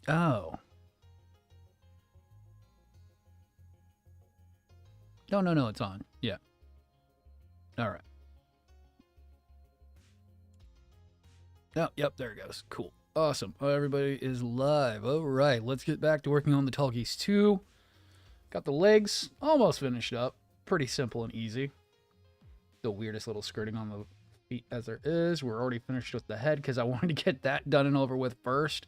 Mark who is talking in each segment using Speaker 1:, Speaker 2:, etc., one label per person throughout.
Speaker 1: Oh. No, no, no, it's on. Yeah. All right. Oh, yep, there it goes. Cool. Awesome. Everybody is live. All right, let's get back to working on the tallgeese 2. Got the legs almost finished up. Pretty simple and easy. The weirdest little skirting on the feet as there is. We're already finished with the head because I wanted to get that done and over with first.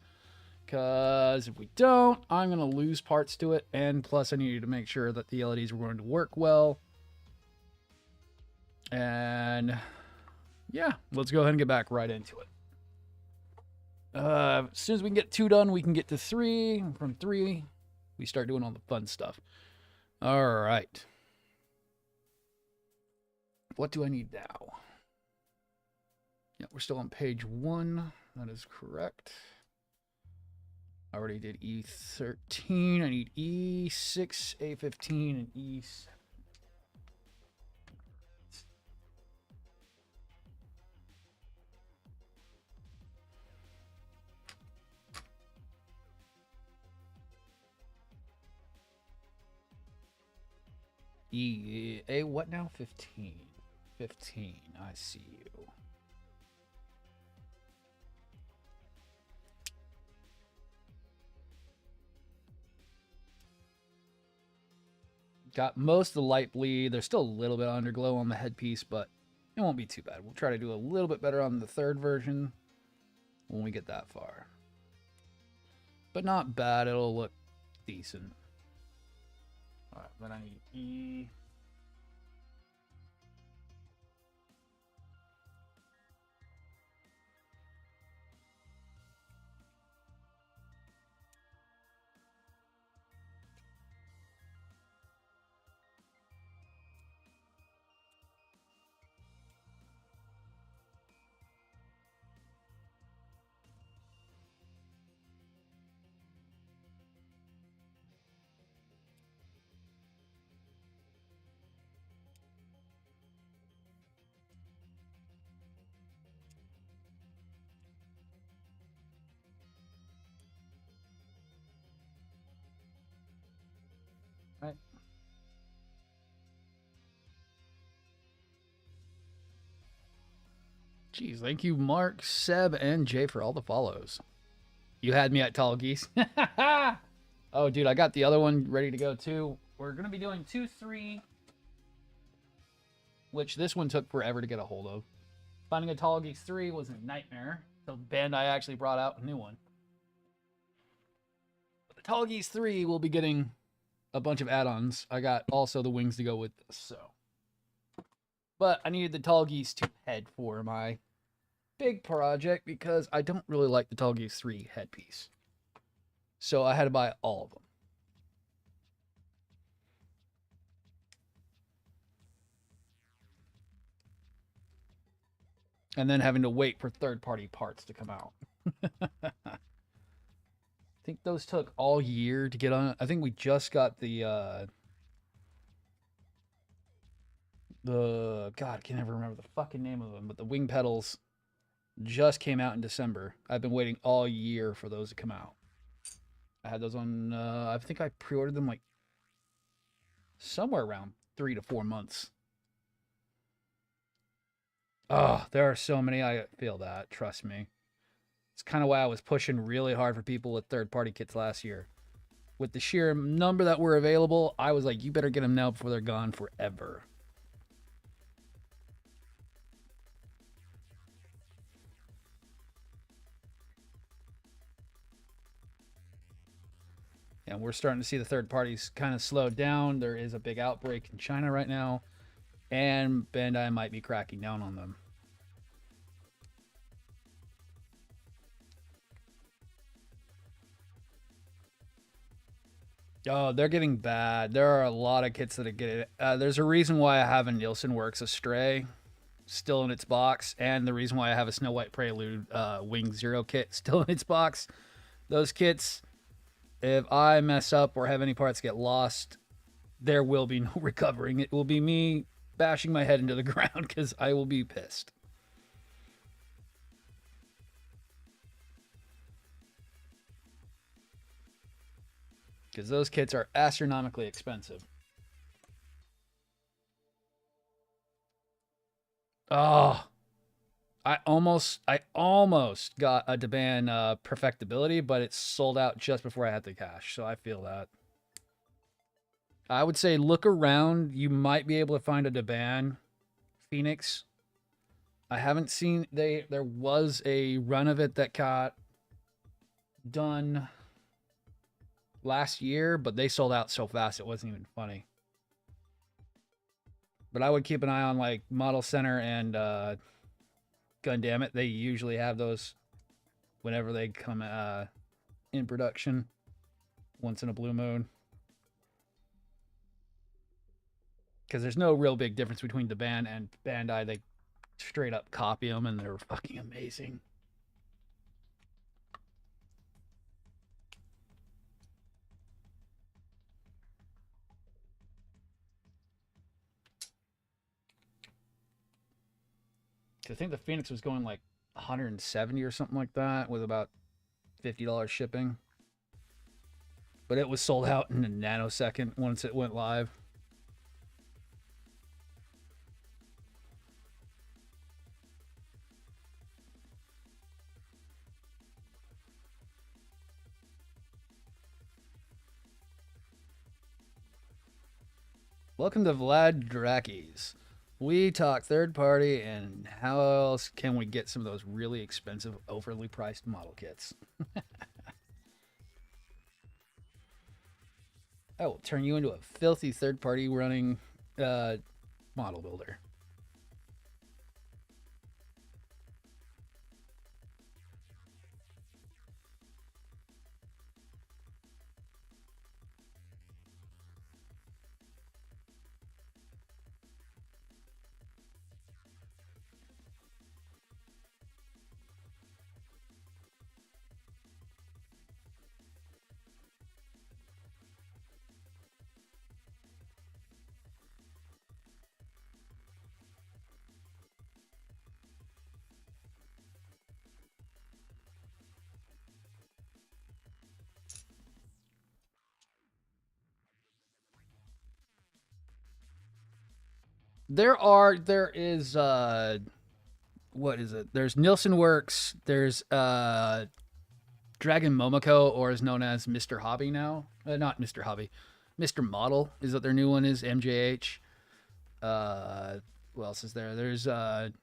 Speaker 1: Because if we don't, I'm going to lose parts to it. And plus, I needed to make sure that the LEDs were going to work well. And yeah, let's go ahead and get back right into it. As soon as we can get 2 done, we can get to 3. From 3, we start doing all the fun stuff. All right. What do I need now? Yeah, we're still on page 1. That is correct. I already did E13. I need E6, A15, and E7. A what now? 15. 15. I see you. Got most of the light bleed. There's still a little bit of underglow on the headpiece, but it won't be too bad. We'll try to do a little bit better on the 3rd version when we get that far. But not bad. It'll look decent. All right, then I need E. Right. Geez, thank you, Mark, Seb, and Jay for all the follows. You had me at tallgeese. Oh, dude, I got the other one ready to go, too. We're going to be doing 2, 3, which this one took forever to get a hold of. Finding a tallgeese 3 was a nightmare, so Bandai actually brought out a new one. But the tallgeese 3 will be getting a bunch of add-ons. I got also the wings to go with this, so. But I needed the tallgeese 2 head for my big project because I don't really like the tallgeese 3 headpiece. So I had to buy all of them. And then having to wait for third-party parts to come out. I think those took all year to get on. I think we just got the God, I can never remember the fucking name of them, but the wing pedals just came out in December. I've been waiting all year for those to come out. I had those on, I think I pre-ordered them like somewhere around 3 to 4 months. Oh, there are so many. I feel that. Trust me. It's kind of why I was pushing really hard for people with third-party kits last year. With the sheer number that were available, I was like, you better get them now before they're gone forever. And we're starting to see the third parties kind of slow down. There is a big outbreak in China right now, and Bandai might be cracking down on them. Oh, they're getting bad. There are a lot of kits that are getting. There's a reason why I have a Nielsen Works Astray still in its box, and the reason why I have a Snow White Prelude Wing Zero kit still in its box. Those kits, if I mess up or have any parts get lost, there will be no recovering. It will be me bashing my head into the ground because I will be pissed. because those kits are astronomically expensive. Oh, I almost got a Deban perfectibility, but it sold out just before I had the cash, so I feel that. I would say look around. You might be able to find a Deban Phoenix. I haven't seen there was a run of it that got done last year, but they sold out so fast it wasn't even funny. But I would keep an eye on like Model Center and Gundam. They usually have those whenever they come in production, once in a blue moon. Because there's no real big difference between Deban and Bandai. They straight up copy them, and they're fucking amazing. I think the Phoenix was going like 170 or something like that, with about $50 shipping. But it was sold out in a nanosecond once it went live. Welcome to Vladracus. We talk third party and how else can we get some of those really expensive, overly priced model kits. I will turn you into a filthy third party running model builder. There is what is it? There's Nielsen Works, there's Dragon Momoko, or is known as Mr. Hobby now. Not Mr. Hobby. Mr. Model is what their new one is, MJH. What else is there? There's Nuke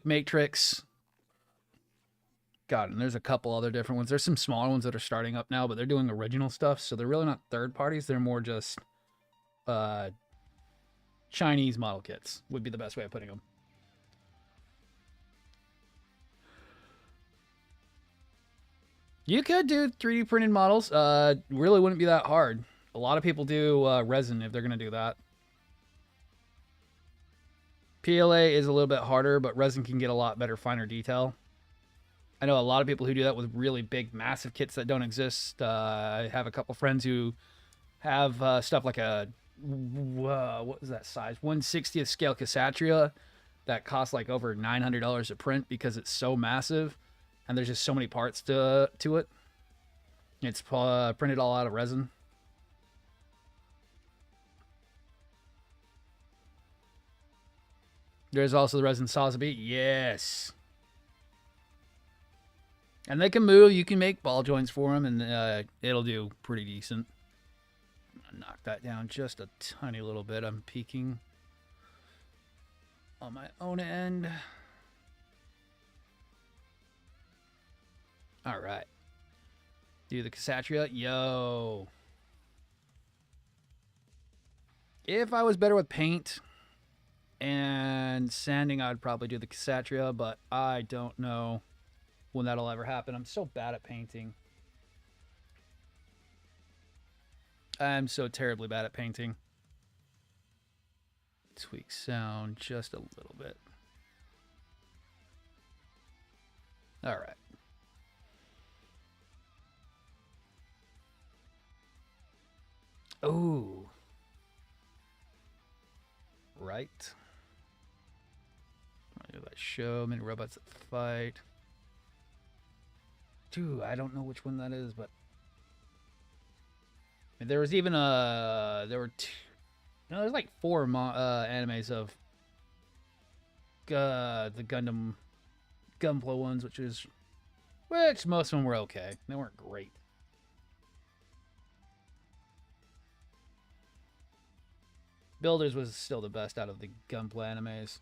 Speaker 1: Matrix. God, and there's a couple other different ones. There's some smaller ones that are starting up now, but they're doing original stuff, so they're really not third parties. They're more just Chinese model kits would be the best way of putting them. You could do 3D printed models. Really wouldn't be that hard. A lot of people do resin if they're going to do that. PLA is a little bit harder, but resin can get a lot better, finer detail. I know a lot of people who do that with really big, massive kits that don't exist. I have a couple friends who have stuff like a, what was that size? 1/60th scale Cassatria that costs like over $900 a print because it's so massive. And there's just so many parts to it. It's printed all out of resin. There's also the resin Sotheby. Yes. And they can move. You can make ball joints for them, and it'll do pretty decent. I'm going to knock that down just a tiny little bit. I'm peeking on my own end. All right. Do the Cassatria. Yo. If I was better with paint and sanding, I'd probably do the Cassatria, but I don't know when that'll ever happen. I'm so bad at painting. I'm so terribly bad at painting. Tweak sound just a little bit. All right. Oh. Right. That show many robots that fight. Dude, I don't know which one that is, but And there was even there were two, no, there's like four animes of the Gundam Gunpla ones, which most of them were okay. They weren't great. Builders was still the best out of the Gunpla animes.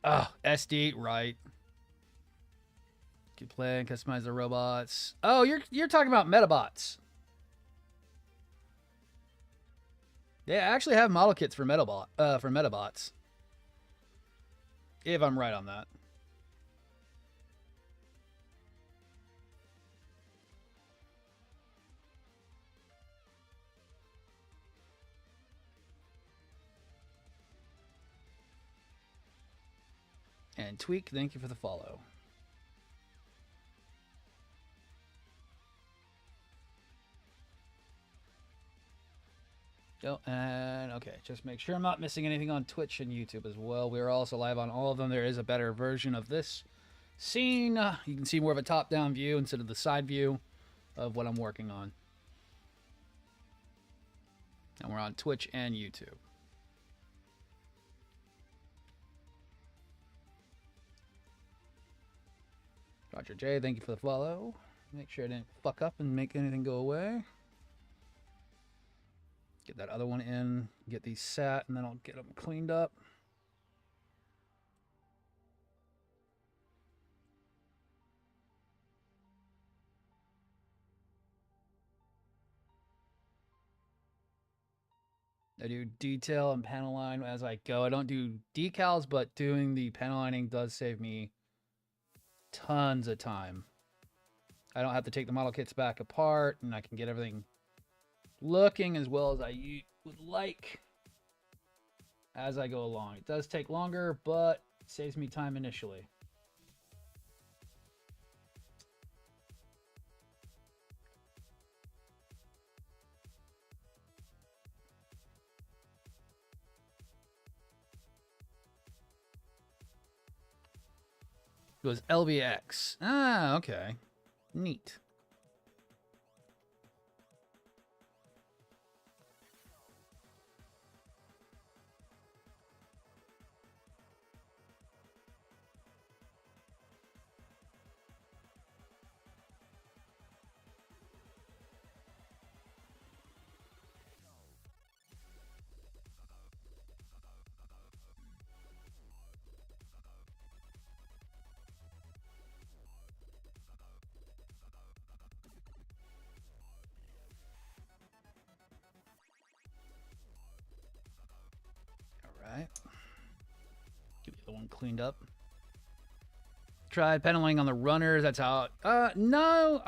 Speaker 1: Oh, SD, right. Keep playing, customize the robots. Oh, you're talking about Metabots. They actually have model kits for Metabots. If I'm right on that. And Tweak, thank you for the follow. Oh, and okay, just make sure I'm not missing anything on Twitch and YouTube as well. We're also live on all of them. There is a better version of this scene. You can see more of a top-down view instead of the side view of what I'm working on. And we're on Twitch and YouTube. Roger J, thank you for the follow. Make sure I didn't fuck up and make anything go away. Get that other one in, get these sat, and then I'll get them cleaned up. I do detail and panel line as I go. I don't do decals, but doing the panel lining does save me tons of time. I don't have to take the model kits back apart, and I can get everything looking as well as I would like as I go along. It does take longer, but it saves me time initially. It was LBX. Ah, okay. Neat. Alright. Get the other one cleaned up. Tried pedaling on the runners. That's how... no,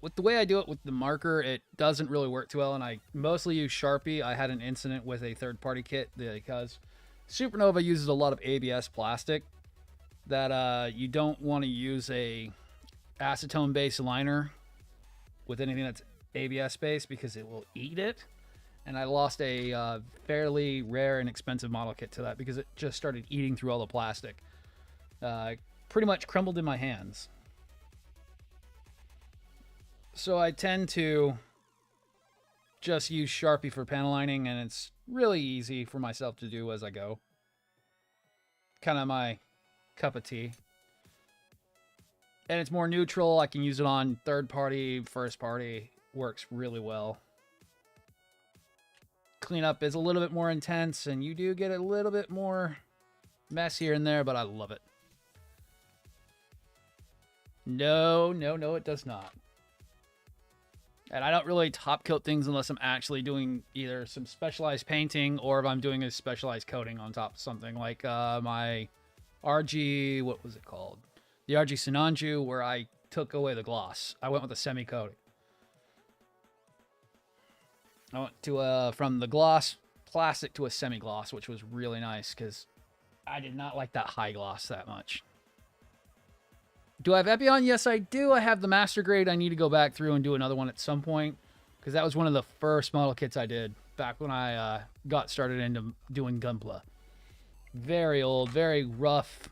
Speaker 1: with the way I do it with the marker, it doesn't really work too well, and I mostly use Sharpie. I had an incident with a third-party kit because Supernova uses a lot of ABS plastic that you don't want to use a acetone-based liner with anything that's ABS-based because it will eat it. And I lost a fairly rare and expensive model kit to that because it just started eating through all the plastic. Pretty much crumbled in my hands. So I tend to just use Sharpie for panel lining, and it's really easy for myself to do as I go. Kind of my cup of tea. And it's more neutral. I can use it on third party, first party. Works really well. Cleanup is a little bit more intense, and you do get a little bit more mess here and there, but I love it. No, it does not. And I don't really top coat things unless I'm actually doing either some specialized painting or if I'm doing a specialized coating on top of something like my RG, what was it called? The RG Sinanju, where I took away the gloss. I went with a semi-coating. I went to from the gloss plastic to a semi-gloss, which was really nice because I did not like that high gloss that much. Do I have Epion? Yes, I do. I have the Master Grade. I need to go back through and do another one at some point because that was one of the first model kits I did back when I got started into doing Gunpla. Very old, very rough,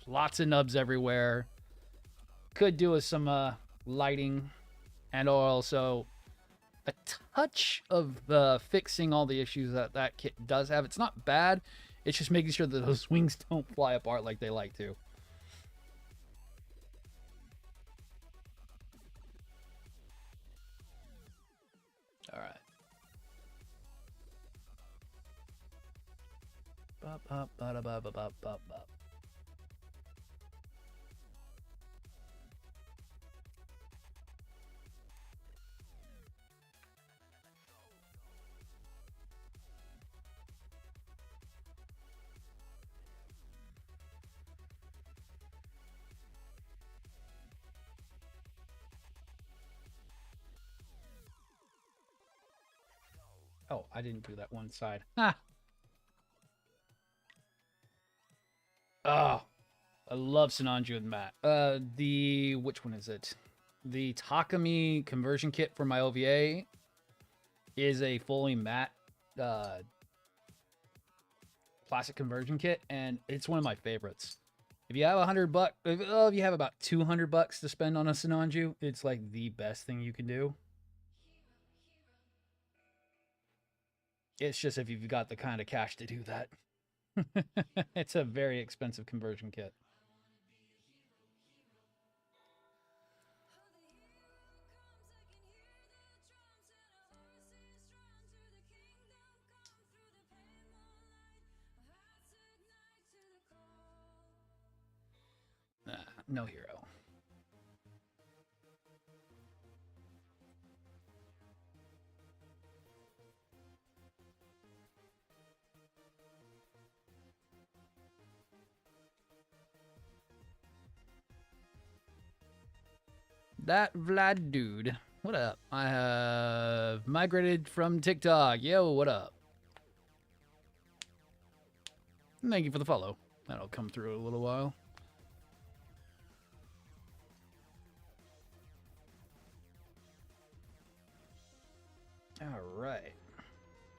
Speaker 1: lots of nubs everywhere. Could do with some lighting and also a touch of fixing all the issues that kit does have. It's not bad. It's just making sure that those wings don't fly apart like they like to. All right. Bop, bop, bop, bop, bop, bop, bop. Oh, I didn't do that one side. Ah. Oh, I love Sinanju with Matt. Which one is it? The Takami conversion kit for my OVA is a fully matte plastic conversion kit, and it's one of my favorites. If you have $100, if you have about $200 to spend on a Sinanju, it's like the best thing you can do. It's just if you've got the kind of cash to do that. It's a very expensive conversion kit. No hero. That Vlad dude. What up? I have migrated from TikTok. Yo, what up? Thank you for the follow. That'll come through in a little while. All right.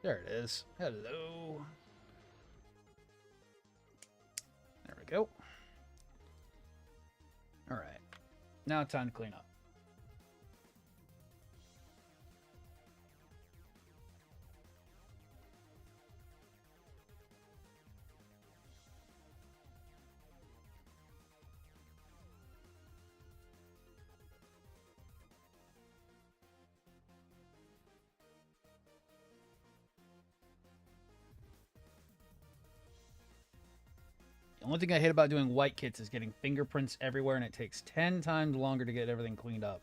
Speaker 1: There it is. Hello. There we go. All right. Now it's time to clean up. The only thing I hate about doing white kits is getting fingerprints everywhere, and it takes 10 times longer to get everything cleaned up.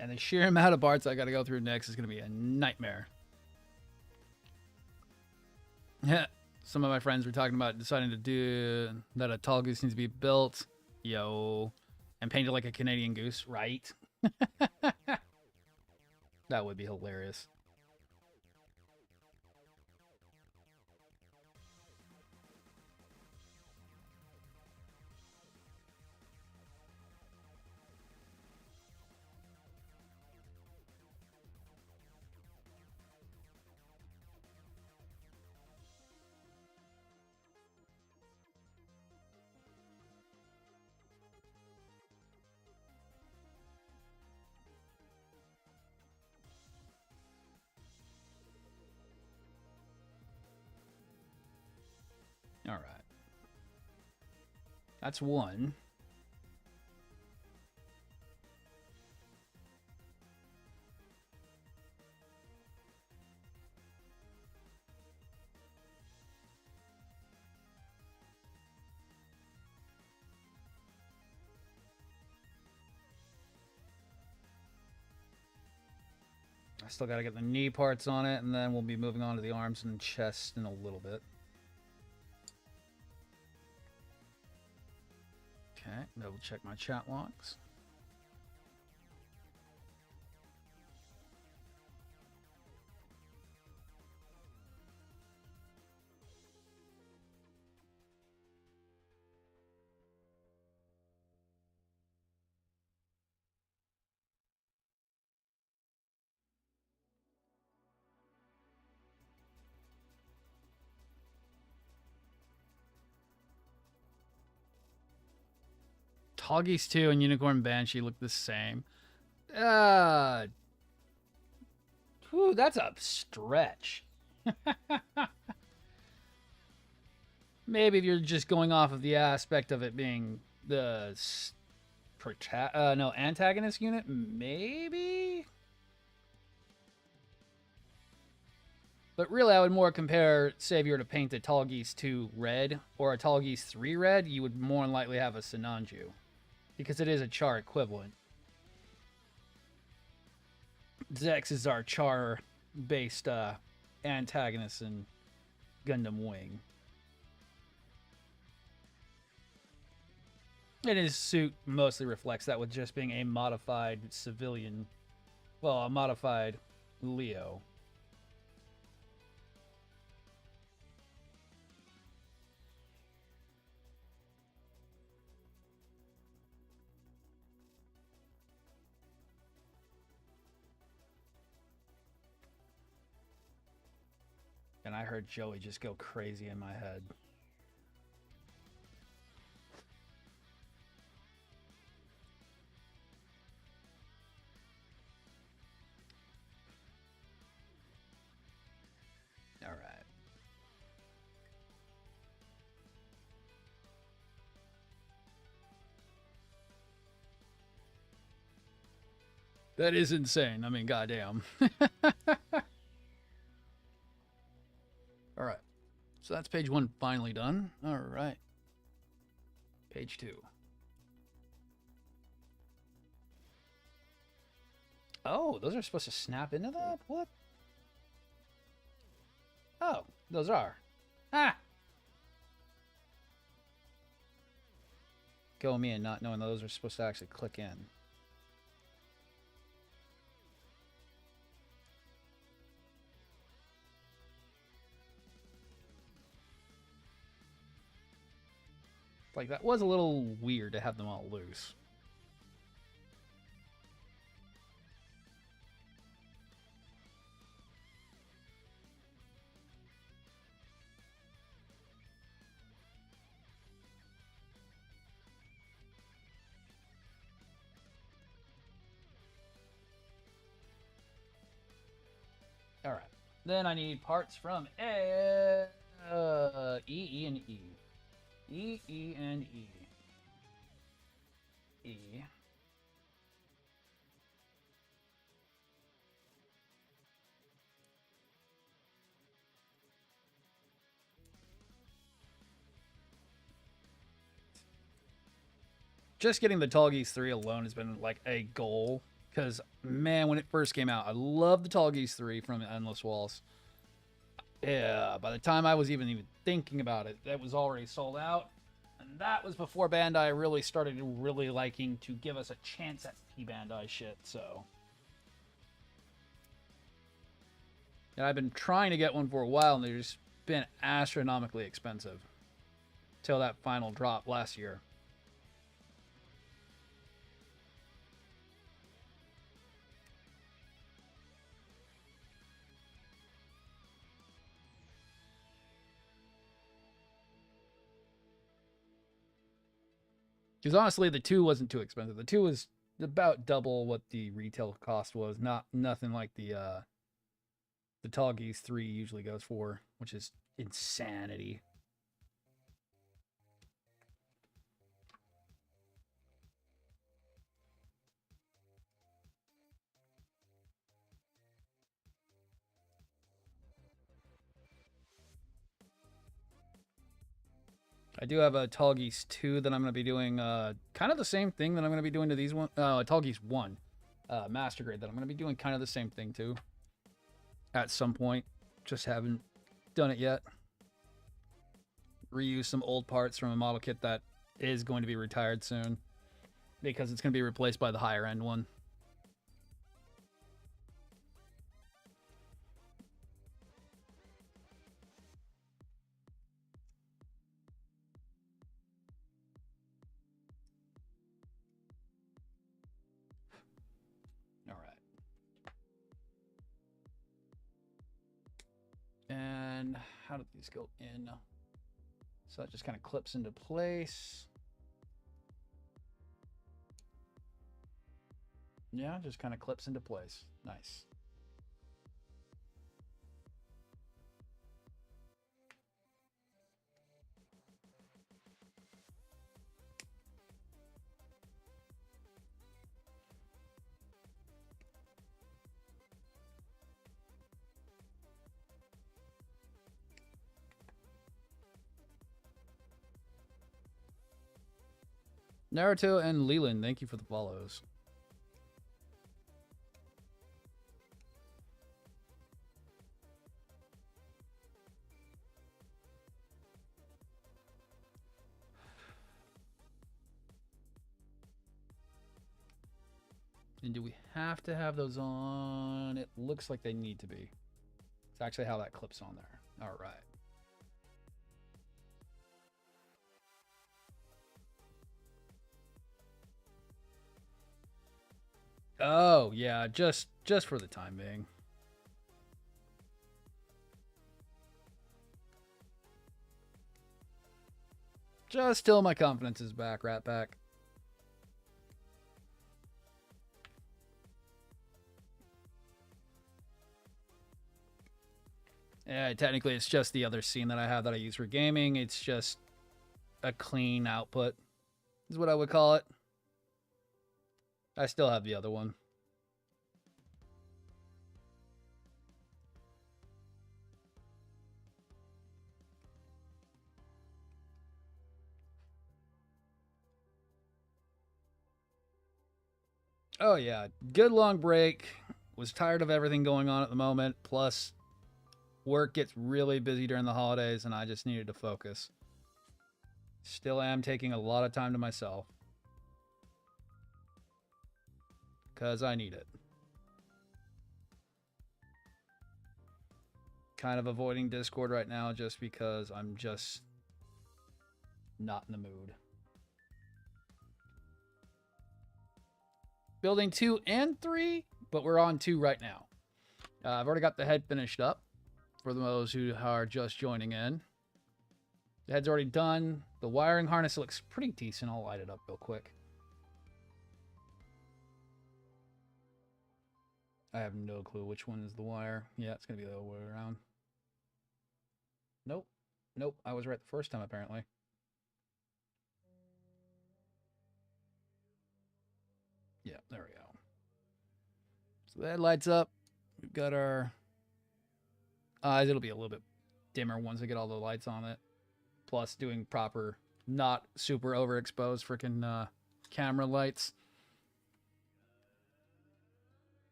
Speaker 1: And the sheer amount of parts I got to go through next is going to be a nightmare. Yeah, some of my friends were talking about deciding to do that a tall goose needs to be built. Yo. And painted like a Canadian goose, right? That would be hilarious. That's one. I still got to get the knee parts on it, and then we'll be moving on to the arms and chest in a little bit. Okay, double check my chat logs. Tallgeese 2 and Unicorn Banshee look the same. Whew, that's a stretch. Maybe if you're just going off of the aspect of it being the antagonist unit, maybe? But really, I would more compare, say, if you were to paint a Tallgeese 2 red or a Tallgeese 3 red, you would more than likely have a Sinanju, because it is a Char equivalent. Zex is our Char-based antagonist in Gundam Wing. And his suit mostly reflects that, with just being a modified civilian, well, a modified Leo. And I heard Joey just go crazy in my head. All right. That is insane. I mean, goddamn. All right. So that's page 1 finally done. All right. Page 2. Oh, those are supposed to snap into that? What? Oh, those are. Ah! Go me and not knowing those are supposed to actually click in. Like, that was a little weird to have them all loose. All right. Then I need parts from E, E, and E. E, E, and E. E. Just getting the Tallgeese 3 alone has been like a goal. Because, man, when it first came out, I loved the Tallgeese 3 from Endless Waltz. Yeah, by the time I was even thinking about it, that was already sold out. And that was before Bandai really started really liking to give us a chance at P-Bandai shit, so. And I've been trying to get one for a while, and they've just been astronomically expensive. Till that final drop last year. Because honestly, the 2 wasn't too expensive. The 2 was about double what the retail cost was. Nothing like the Tallgeese 3 usually goes for, which is insanity. I do have a tallgeese 2 that I'm going to be doing kind of the same thing that I'm going to be doing to these one. A tallgeese 1 master grade that I'm going to be doing kind of the same thing too at some point. Just haven't done it yet. Reuse some old parts from a model kit that is going to be retired soon because it's going to be replaced by the higher end one. All right. And how do these go in? So it just kind of clips into place. Yeah, just kind of clips into place. Nice. Naruto and Leland, thank you for the follows. And do we have to have those on? It looks like they need to be. It's actually how that clips on there. All right. Oh, yeah, just for the time being. Just till my confidence is back, Rat Pack. Yeah, technically it's just the other scene that I have that I use for gaming. It's just a clean output, is what I would call it. I still have the other one. Oh yeah, good long break. Was tired of everything going on at the moment. Plus, work gets really busy during the holidays and I just needed to focus. Still am taking a lot of time to myself. Because I need it. Kind of avoiding Discord right now just because I'm just not in the mood. Building 2 and 3, but we're on 2 right now. I've already got the head finished up for those who are just joining in. The head's already done. The wiring harness looks pretty decent. I'll light it up real quick. I have no clue which one is the wire. Yeah, it's going to be the other way around. Nope. Nope. I was right the first time, apparently. Yeah, there we go. So that lights up. We've got our eyes. It'll be a little bit dimmer once I get all the lights on it. Plus doing proper, not super overexposed freaking camera lights.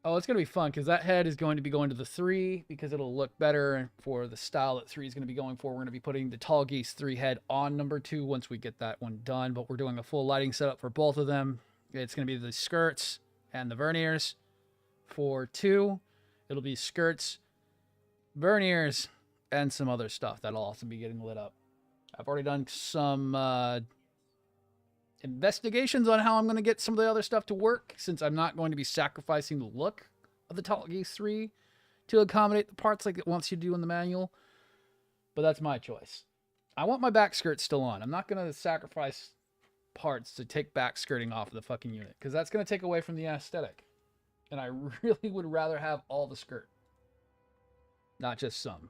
Speaker 1: Oh, it's going to be fun because that head is going to be going to the 3 because it'll look better for the style that 3 is going to be going for. We're going to be putting the tallgeese 3 head on number 2 once we get that one done. But we're doing a full lighting setup for both of them. It's going to be the skirts and the verniers. For 2, it'll be skirts, verniers, and some other stuff that'll also be getting lit up. I've already done some investigations on how I'm going to get some of the other stuff to work, since I'm not going to be sacrificing the look of the tallgeese 3 to accommodate the parts like it wants you to do in the manual. But that's my choice. I want my back skirt still on. I'm not going to sacrifice parts to take back skirting off of the fucking unit, because that's going to take away from the aesthetic. And I really would rather have all the skirt, not just some.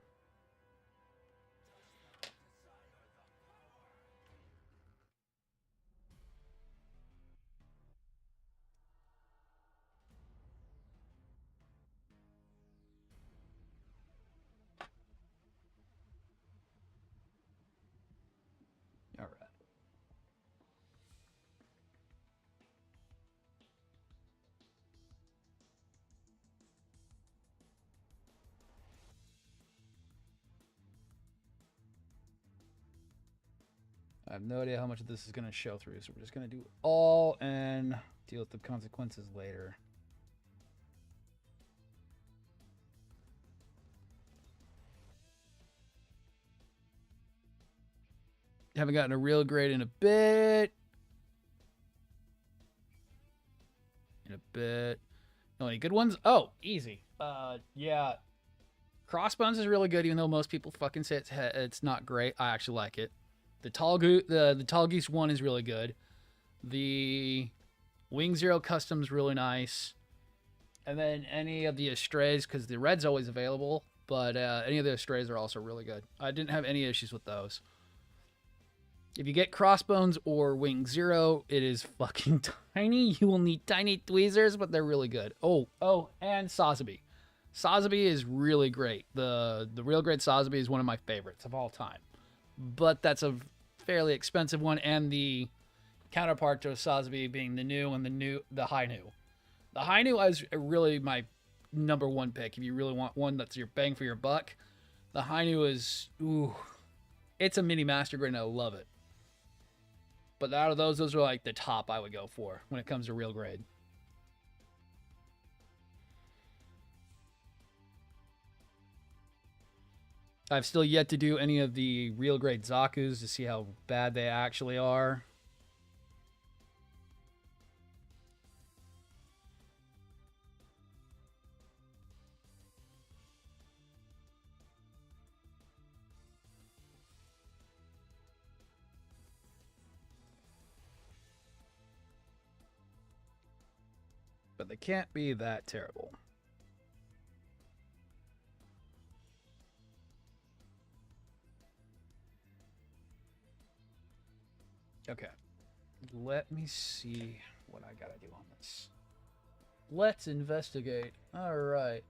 Speaker 1: I have no idea how much of this is going to show through, so we're just going to do all and deal with the consequences later. Haven't gotten a real grade in a bit. Any good ones? Oh, easy. Yeah. Crossbones is really good, even though most people fucking say it's not great. I actually like it. The tallgeese one is really good. The Wing Zero custom's really nice. And then any of the Astrays, because the red's always available, but any of the Astrays are also really good. I didn't have any issues with those. If you get Crossbones or Wing Zero, it is fucking tiny. You will need tiny tweezers, but they're really good. Oh, and Sazabi. Sazabi is really great. The real grade Sazabi is one of my favorites of all time. But that's a fairly expensive one, and the counterpart to Sazabi being the new and the high new. The high new is really my number one pick. If you really want one that's your bang for your buck, the high new is, ooh, it's a mini master grade and I love it. But out of those are like the top I would go for when it comes to real grade. I've still yet to do any of the real grade Zakus to see how bad they actually are. But they can't be that terrible. Okay. Let me see what I gotta do on this. Let's investigate. All right.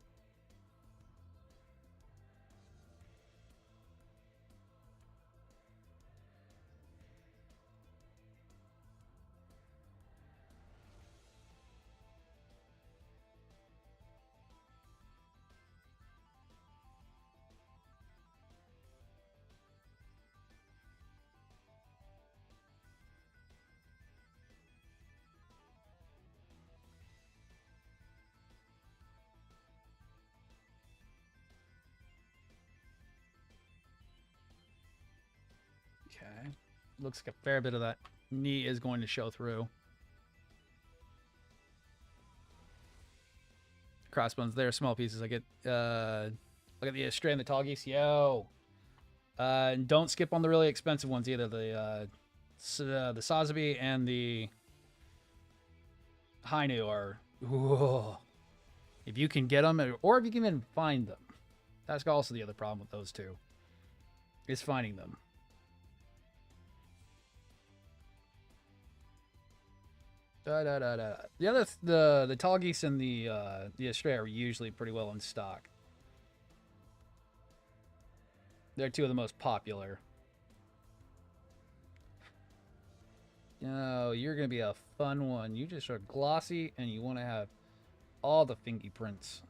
Speaker 1: Okay. Looks like a fair bit of that knee is going to show through. Crossbones, they're small pieces. I get, look at the Astray and the tallgeese. Yo. And don't skip on the really expensive ones either. The Sazabi and the Hainu are, ooh, if you can get them, or if you can even find them. That's also the other problem with those two, is finding them. The tallgeese and the Astray are usually pretty well in stock. They're two of the most popular. Oh, you're gonna be a fun one. You just are glossy and you want to have all the fingerprints.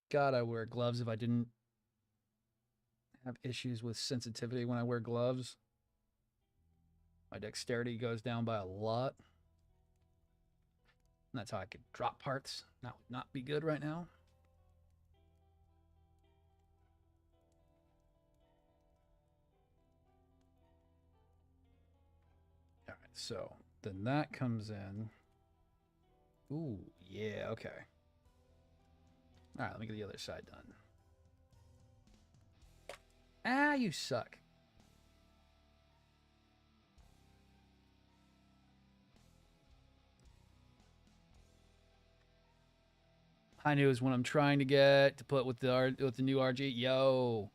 Speaker 1: God, I wear gloves if I didn't have issues with sensitivity when I wear gloves. My dexterity goes down by a lot. And that's how I could drop parts. That would not be good right now. All right, so then that comes in. Ooh, yeah, okay. All right, let me get the other side done. Ah, you suck. I knew is what I'm trying to get to put with the new RG. Yo,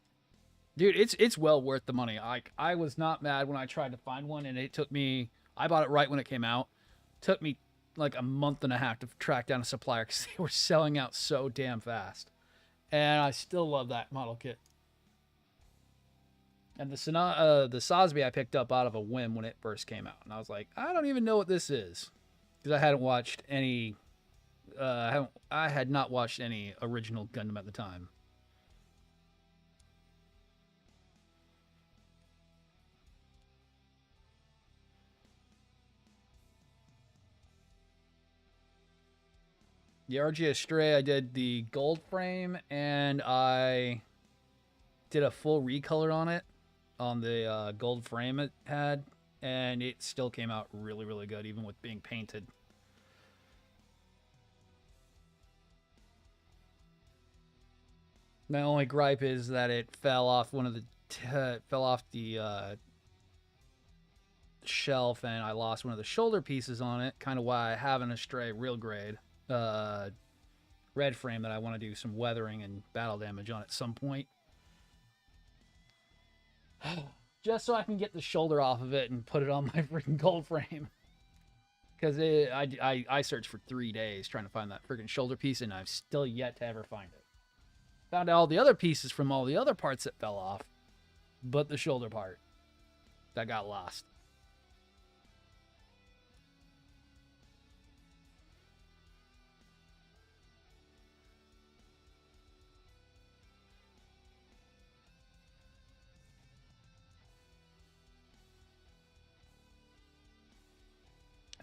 Speaker 1: dude, it's well worth the money. I was not mad when I tried to find one, and it took me. I bought it right when it came out. Took me like a month and a half to track down a supplier because they were selling out so damn fast. And I still love that model kit. And the Sosby I picked up out of a whim when it first came out, and I was like, I don't even know what this is. because I hadn't watched any. I had not watched any original Gundam at the time. The RGS Stray, I did the gold frame, and I did a full recolor on it, on the gold frame it had, and it still came out really, really good, even with being painted. My only gripe is that it fell off one of the fell off the shelf, and I lost one of the shoulder pieces on it. Kind of why I have an Astray real grade uh, red frame that I want to do some weathering and battle damage on at some point. Just so I can get the shoulder off of it and put it on my freaking gold frame. Because I searched for 3 days trying to find that freaking shoulder piece, and I've still yet to ever find it. Found all the other pieces from all the other parts that fell off, but the shoulder part that got lost.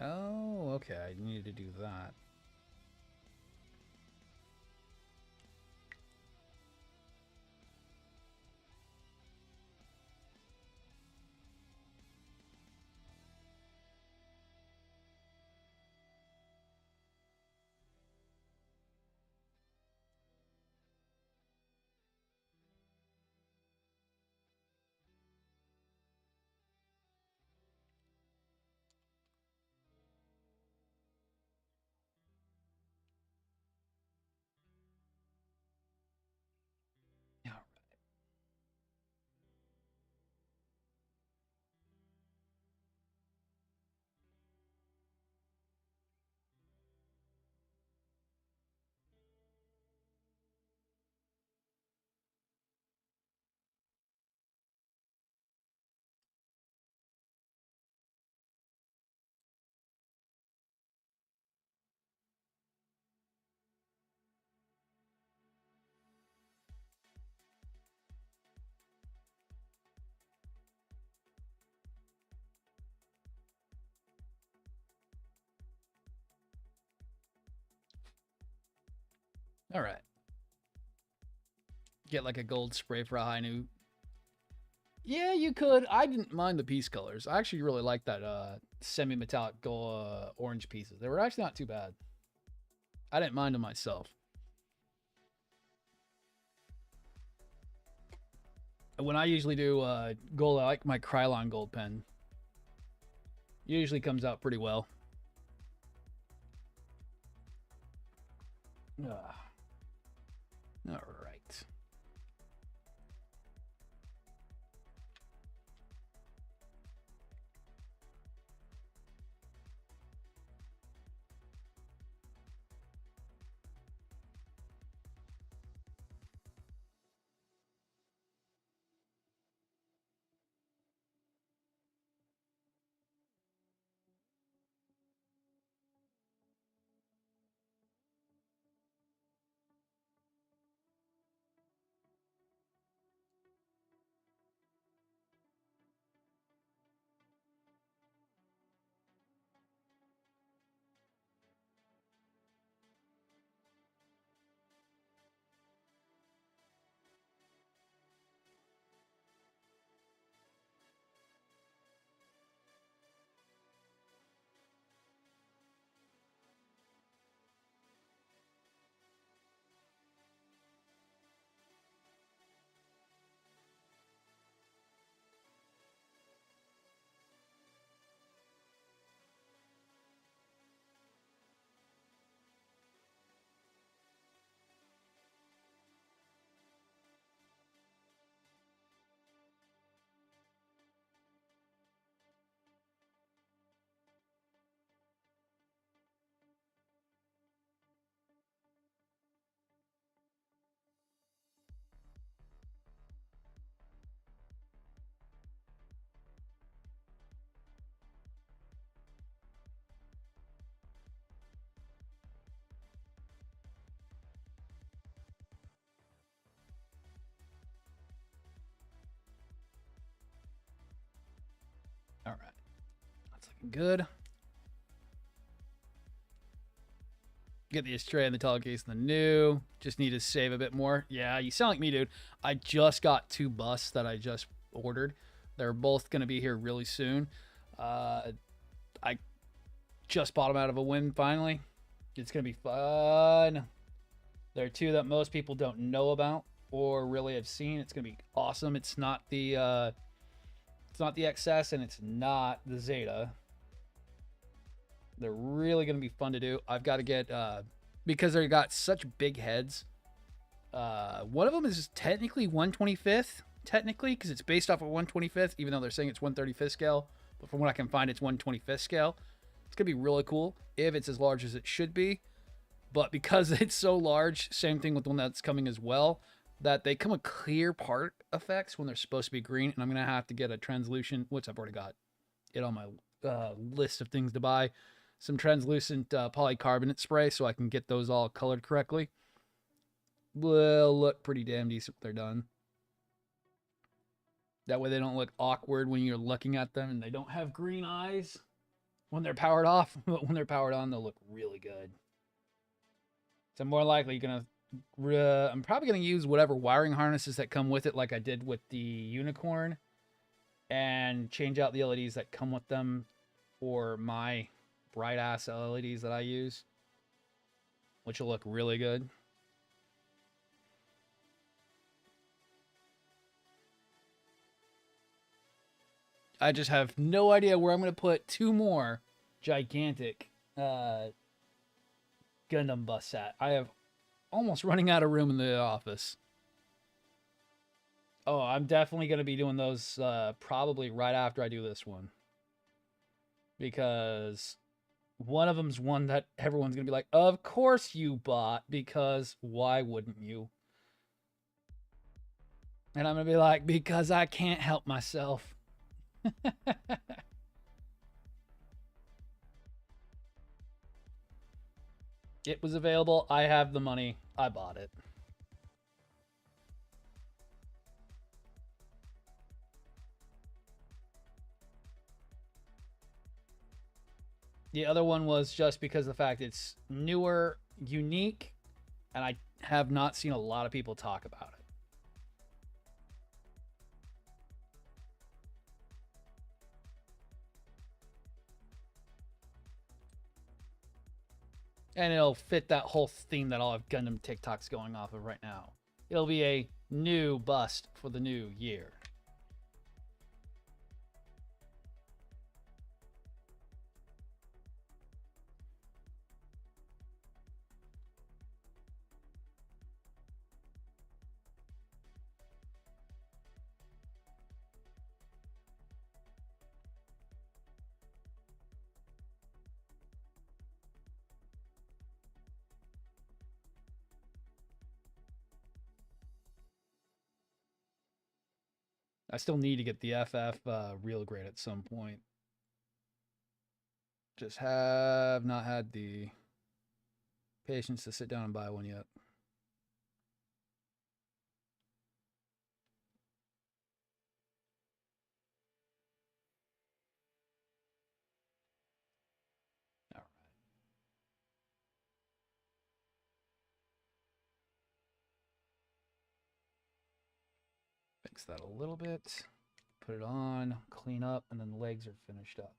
Speaker 1: Oh, okay. I needed to do that. Yeah. All right. Get like a gold spray for a high new. Yeah, you could. I didn't mind the piece colors. I actually really liked that semi-metallic gold orange pieces. They were actually not too bad. I didn't mind them myself. When I usually do gold, I like my Krylon gold pen. Usually comes out pretty well. All right. good. Get the Australia and the tallgeese and the new. Just need to save a bit more. Yeah, you sound like me, dude. I just got 2 busts that I just ordered. They're both going to be here really soon. I just bought them out of a win finally. It's going to be fun. There are 2 that most people don't know about or really have seen. It's going to be awesome. It's not the XS and it's not the Zeta. They're really going to be fun to do. I've got to get, because they got such big heads. One of them is technically 125th, technically, because it's based off of 125th, even though they're saying it's 135th scale. But from what I can find, it's 125th scale. It's going to be really cool if it's as large as it should be. But because it's so large, same thing with the one that's coming as well, that they come with clear part effects when they're supposed to be green. And I'm going to have to get a translucent, which I've already got it on my list of things to buy. Some translucent polycarbonate spray so I can get those all colored correctly. Will look pretty damn decent when they're done. That way they don't look awkward when you're looking at them and they don't have green eyes when they're powered off. But when they're powered on, they'll look really good. So more likely you're gonna, I'm probably gonna use whatever wiring harnesses that come with it, like I did with the unicorn, and change out the LEDs that come with them for my bright ass LEDs that I use, which will look really good. I just have no idea where I'm going to put 2 more gigantic Gundam busts at. I have almost running out of room in the office. Oh, I'm definitely going to be doing those probably right after I do this one. Because one of them's one that everyone's going to be like, of course you bought, because why wouldn't you? And I'm going to be like, because I can't help myself. It was available. I have the money. I bought it. The other one was just because of the fact it's newer, unique, and I have not seen a lot of people talk about it. And it'll fit that whole theme that all of Gundam TikTok's going off of right now. It'll be a new bust for the new year. I still need to get the FF real grade at some point. Just have not had the patience to sit down and buy one yet. All right. Fix that a little bit. Put it on, clean up, and then the legs are finished up.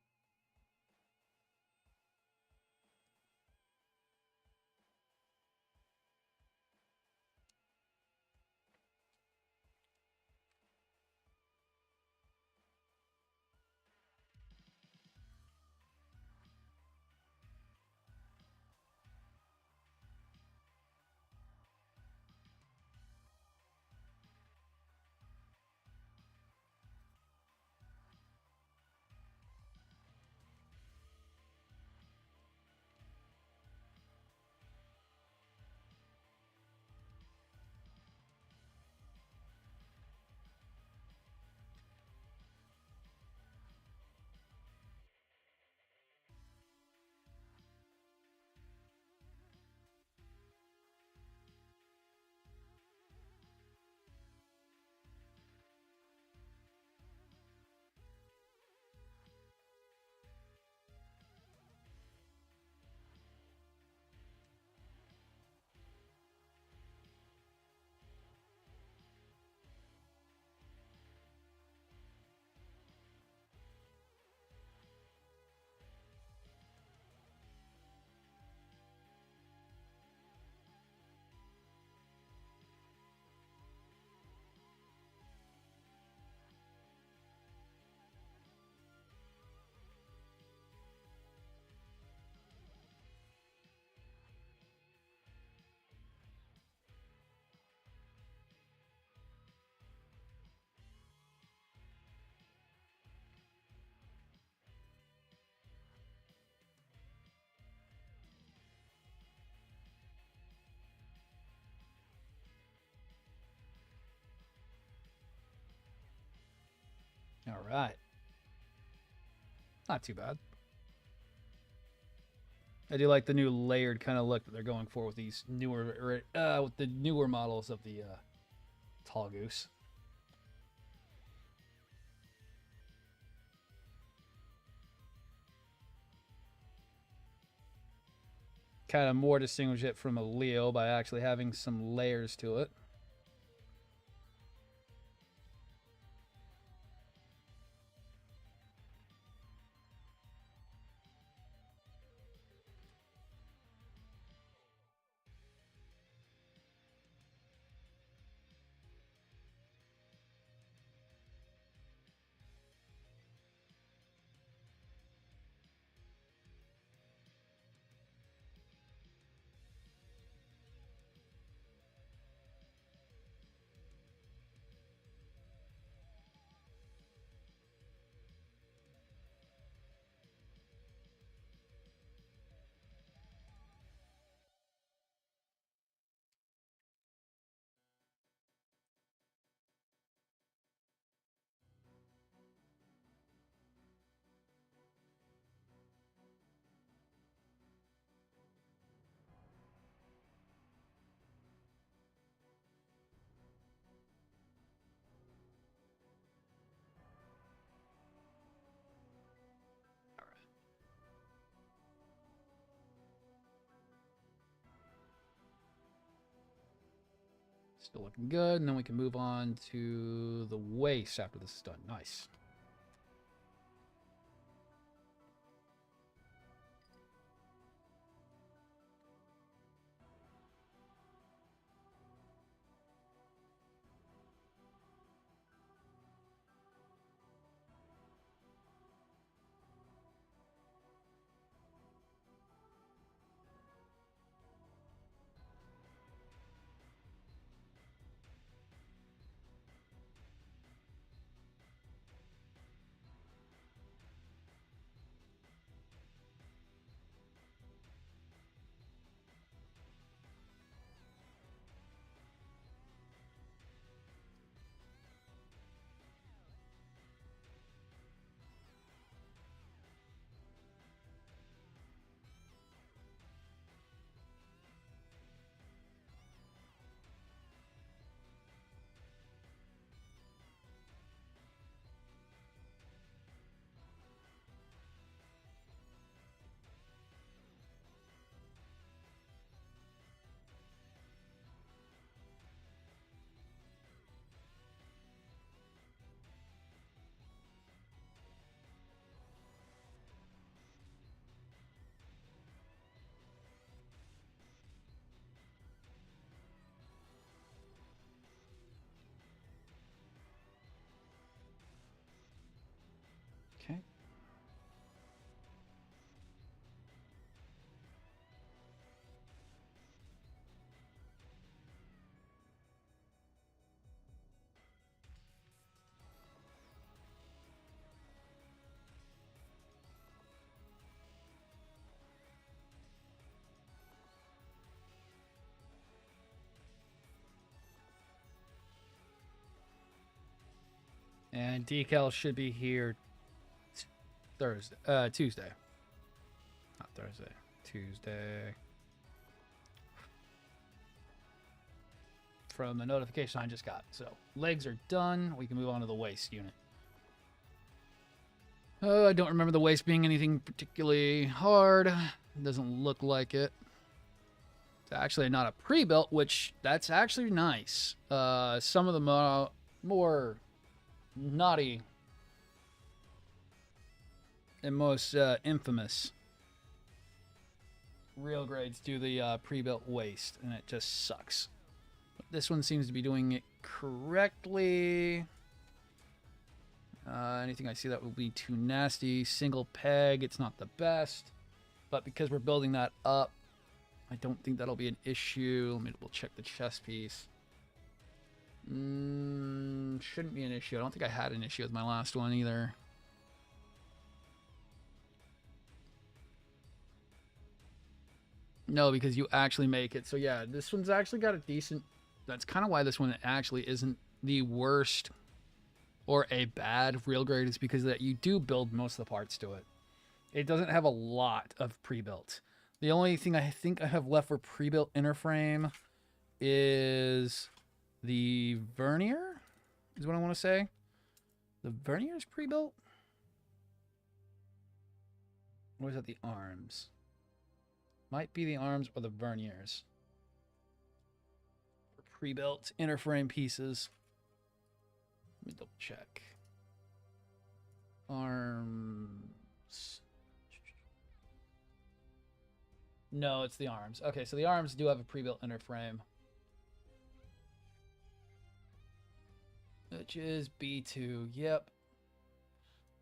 Speaker 1: right. Not too bad. I do like the new layered kind of look that they're going for with these newer, with the newer models of the tall goose. Kind of more distinguish it from a Leo by actually having some layers to it. Still looking good, and then we can move on to the waist after this is done. Nice. Okay. And decal should be here Tuesday. Not Thursday. Tuesday. From the notification I just got. So legs are done. We can move on to the waist unit. I don't remember the waist being anything particularly hard. It doesn't look like it. It's actually not a pre-built, which that's actually nice. Some of the more naughty and most infamous real grades do the pre-built waist, and it just sucks. But this one seems to be doing it correctly. Anything I see that will be too nasty. Single peg, it's not the best. But because we're building that up, I don't think that'll be an issue. We'll check the chest piece. Shouldn't be an issue. I don't think I had an issue with my last one either. No, because you actually make it. So yeah, this one's actually got a decent... That's kind of why this one actually isn't the worst or a bad real grade is because that you do build most of the parts to it. It doesn't have a lot of pre-built. The only thing I think I have left for pre-built inner frame is the vernier, is what I want to say. The vernier is pre-built? Or is it the arms? Might be the arms or the verniers. Pre-built inner frame pieces. Let me double check. Arms. No, it's the arms. Okay, so the arms do have a pre-built inner frame. Which is B2. Yep.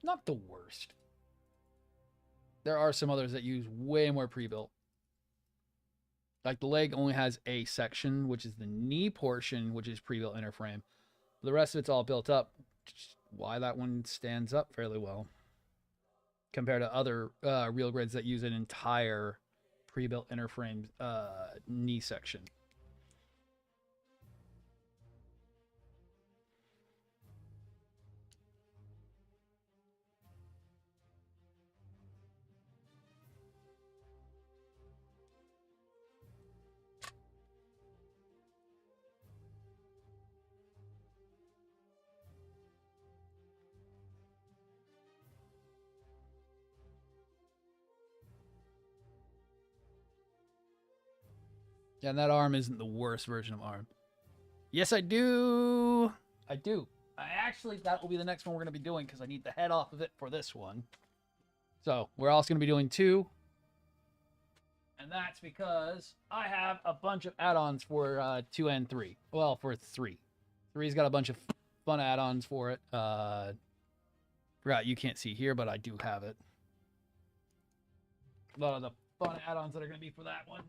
Speaker 1: Not the worst. There are some others that use way more pre-built. Like the leg only has a section, which is the knee portion, which is pre-built inner frame. The rest of it's all built up. Why that one stands up fairly well compared to other real grids that use an entire pre-built inner frame knee section. Yeah, and that arm isn't the worst version of arm. Yes, I do. I do. That will be the next one we're going to be doing because I need the head off of it for this one. So we're also going to be doing 2. And that's because I have a bunch of add-ons for 2 and 3. Well, for 3. 3's got a bunch of fun add-ons for it. Right, you can't see here, but I do have it. A lot of the fun add-ons that are going to be for that one.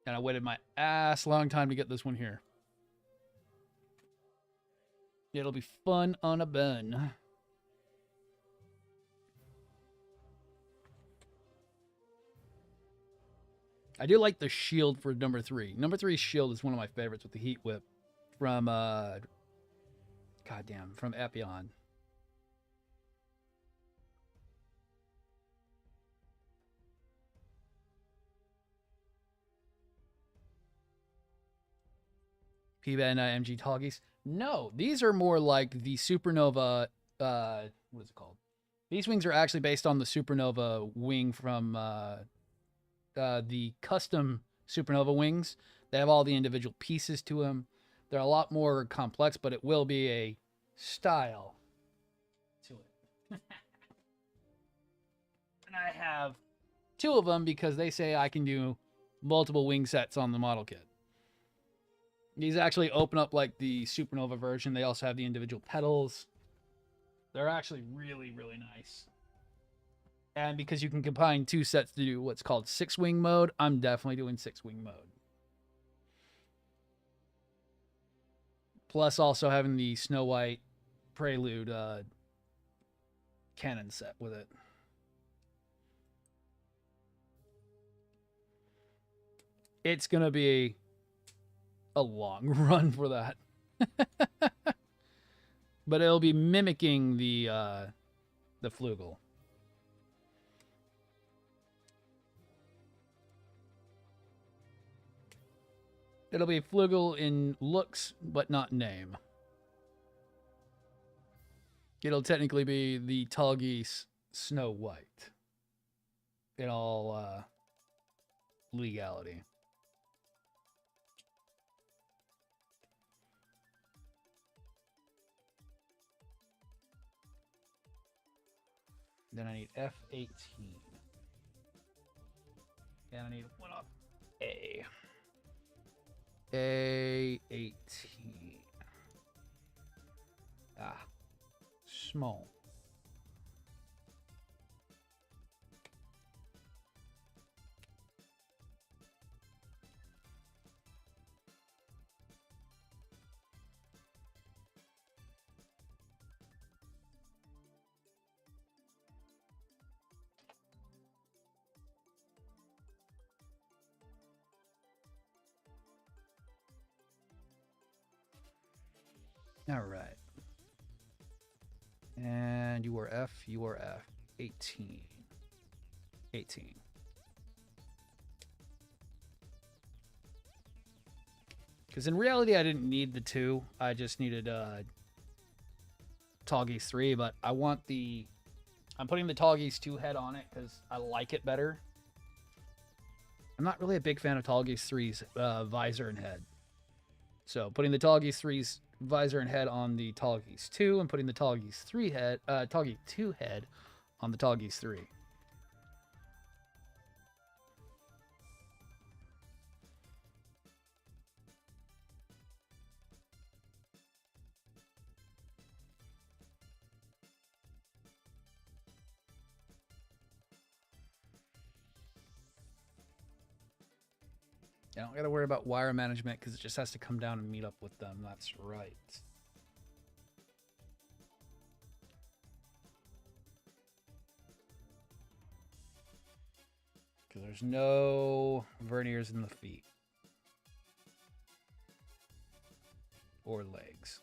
Speaker 1: And I waited my ass long time to get this one here. It'll be fun on a bun. I do like the shield for number 3. Number 3's shield is one of my favorites with the heat whip from from Epion. P-Band MG tallgeese. No, these are more like the Supernova. What is it called? These wings are actually based on the Supernova wing from the custom Supernova wings. They have all the individual pieces to them. They're a lot more complex, but it will be a style to it. And I have 2 of them because they say I can do multiple wing sets on the model kit. These actually open up like the Supernova version. They also have the individual pedals. They're actually really, really nice. And because you can combine 2 sets to do what's called 6-wing mode, I'm definitely doing 6-wing mode. Plus also having the Snow White Prelude cannon set with it. It's going to be a long run for that. But it'll be mimicking the Flugel. It'll be Flugel in looks, but not name. It'll technically be the tallgeese Snow White. In all legality. Then I need F18. And I need one up A. A18. Small. All right. And you are F, you are F. 18. 18. Because in reality, I didn't need the 2. I just needed tallgeese 3, but I want the... I'm putting the tallgeese 2 head on it because I like it better. I'm not really a big fan of tallgeese 3's visor and head. So putting the tallgeese 3's visor and head on the tallgeese 2 and putting the tallgeese 3 head, tallgeese 2 head on the tallgeese 3. I don't got to worry about wire management because it just has to come down and meet up with them. That's right. Because there's no verniers in the feet or legs.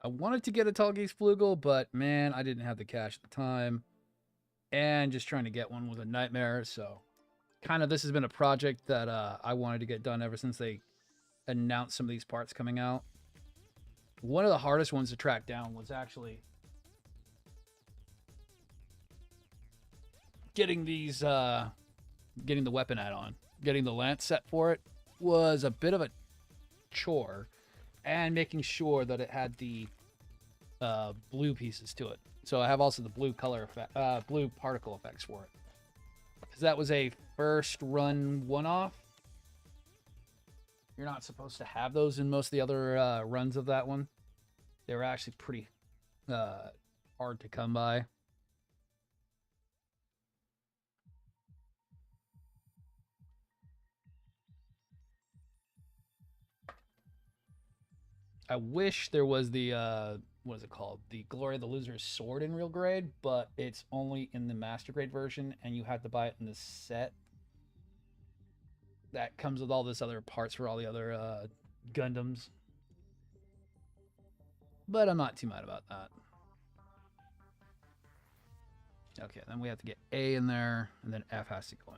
Speaker 1: I wanted to get a tallgeese flugel, but man, I didn't have the cash at the time. And just trying to get one was a nightmare. So kind of this has been a project that I wanted to get done ever since they announced some of these parts coming out. One of the hardest ones to track down was actually getting these, getting the weapon add-on. Getting the lance set for it was a bit of a chore. And making sure that it had the blue pieces to it. So I have also the blue color effect, blue particle effects for it. Because that was a first run one-off. You're not supposed to have those in most of the other runs of that one. They were actually pretty hard to come by. I wish there was the, what is it called? The Glory of the Loser's sword in real grade, but it's only in the master grade version, and you have to buy it in the set. That comes with all this other parts for all the other Gundams. But I'm not too mad about that. Okay, then we have to get A in there, and then F has to go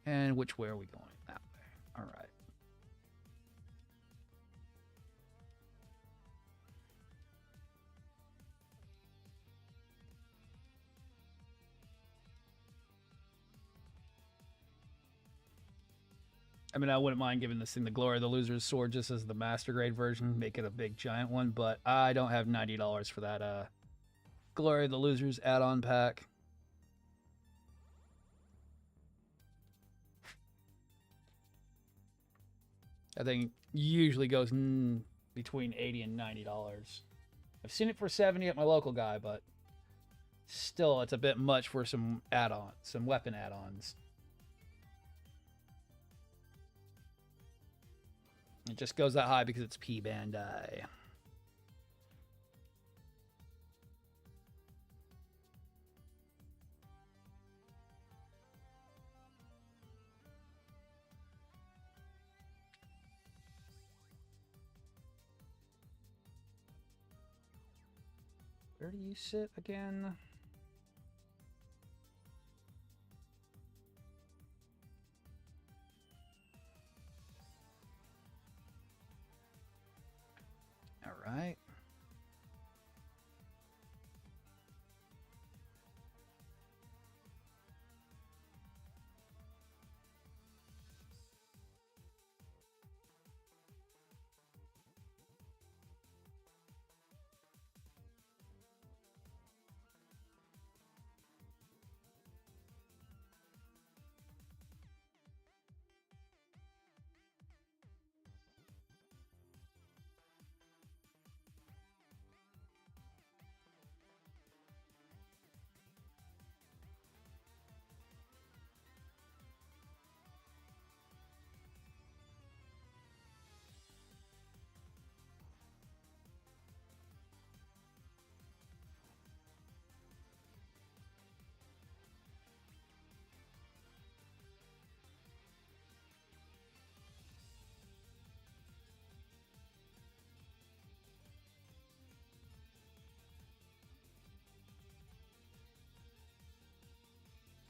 Speaker 1: in. And which way are we going? That way. All right. I mean, I wouldn't mind giving this thing the Glory of the Loser's sword just as the master grade version, make it a big giant one, but I don't have $90 for that Glory of the Loser's add-on pack. I think usually goes between $80 and $90. I've seen it for $70 at my local guy, but still, it's a bit much for some add-ons, some weapon add-ons. It just goes that high because it's P Bandai. Where do you sit again? All right.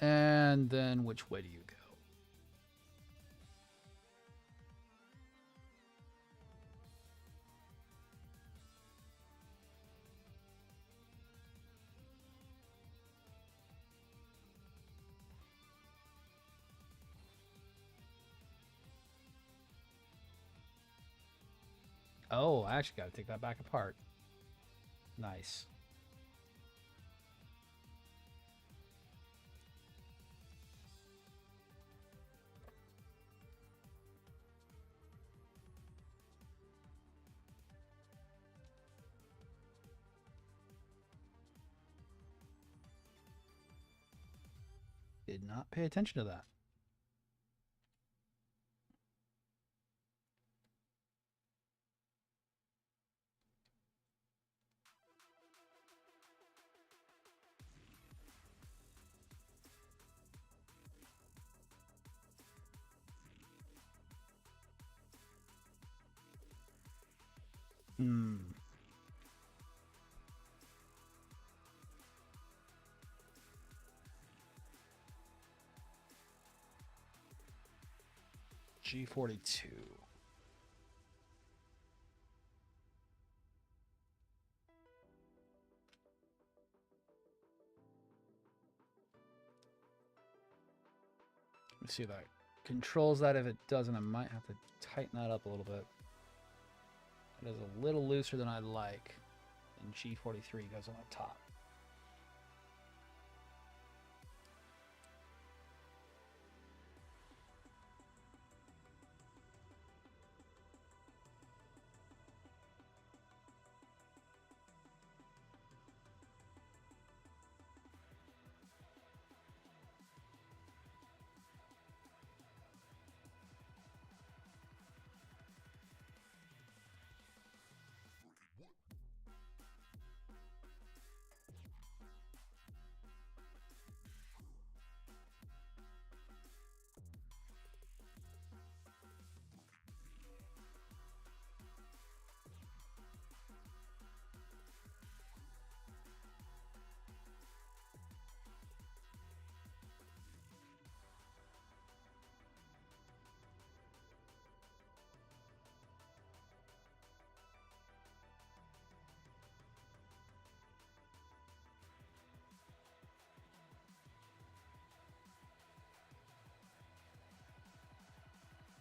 Speaker 1: And then which way do you go? Oh, I actually got to take that back apart. Nice. Did not pay attention to that. G42. Let me see if that controls that. If it doesn't, I might have to tighten that up a little bit. It is a little looser than I'd like. And G43 goes on the top.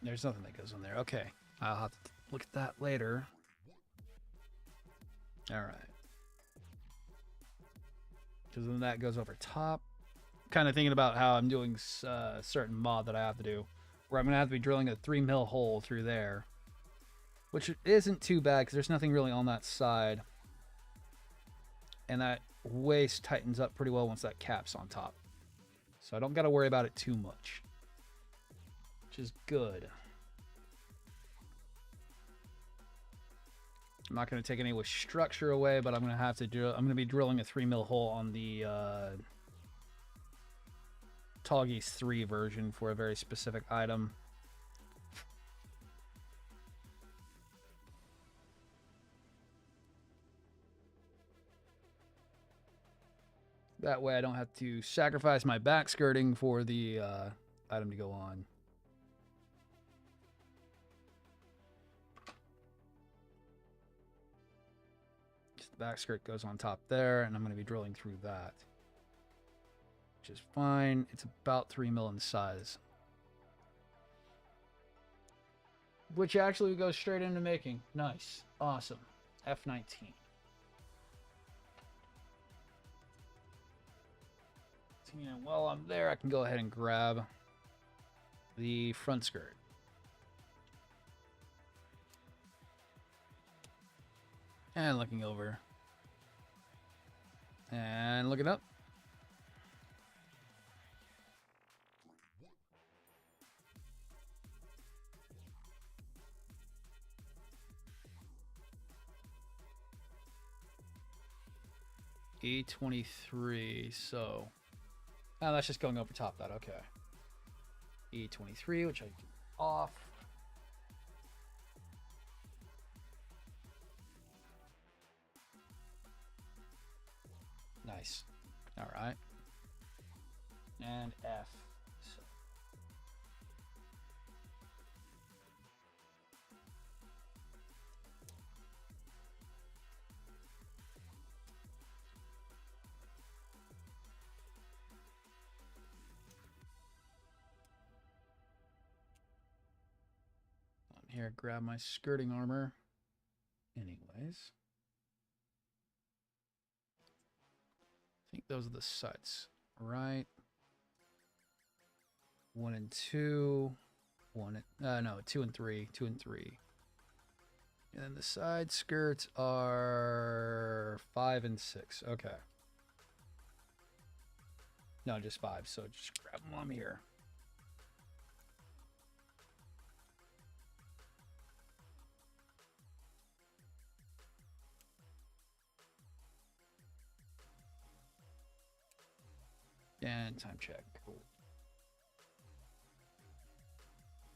Speaker 1: There's nothing that goes in there. Okay. I'll have to look at that later. All right. Because then that goes over top. Kind of thinking about how I'm doing a certain mod that I have to do. Where I'm going to have to be drilling a 3 mil hole through there. Which isn't too bad because there's nothing really on that side. And that waist tightens up pretty well once that cap's on top. So I don't got to worry about it too much. Which is good. I'm not going to take any with structure away, but I'm going to have to drill. I'm going to be drilling a 3 mil hole on the tallgeese 3 version for a very specific item. That way I don't have to sacrifice my back skirting for the item to go on. Just the back skirt goes on top there, and I'm going to be drilling through that. Which is fine. It's about 3 mil in size. Which actually goes straight into making. Nice. Awesome. F19. And while I'm there, I can go ahead and grab the front skirt. And looking over. And looking up. E23, so... Oh, that's just going over top that, okay. E23, which I do off. Nice. All right. and F. So. Here, grab my skirting armor. Anyways. I think those are the sides, right? 1 and 2. 2 and 3. 2 and 3. And then the side skirts are 5 and 6. Okay. No, just 5. So just grab them while I'm here. And time check. Cool.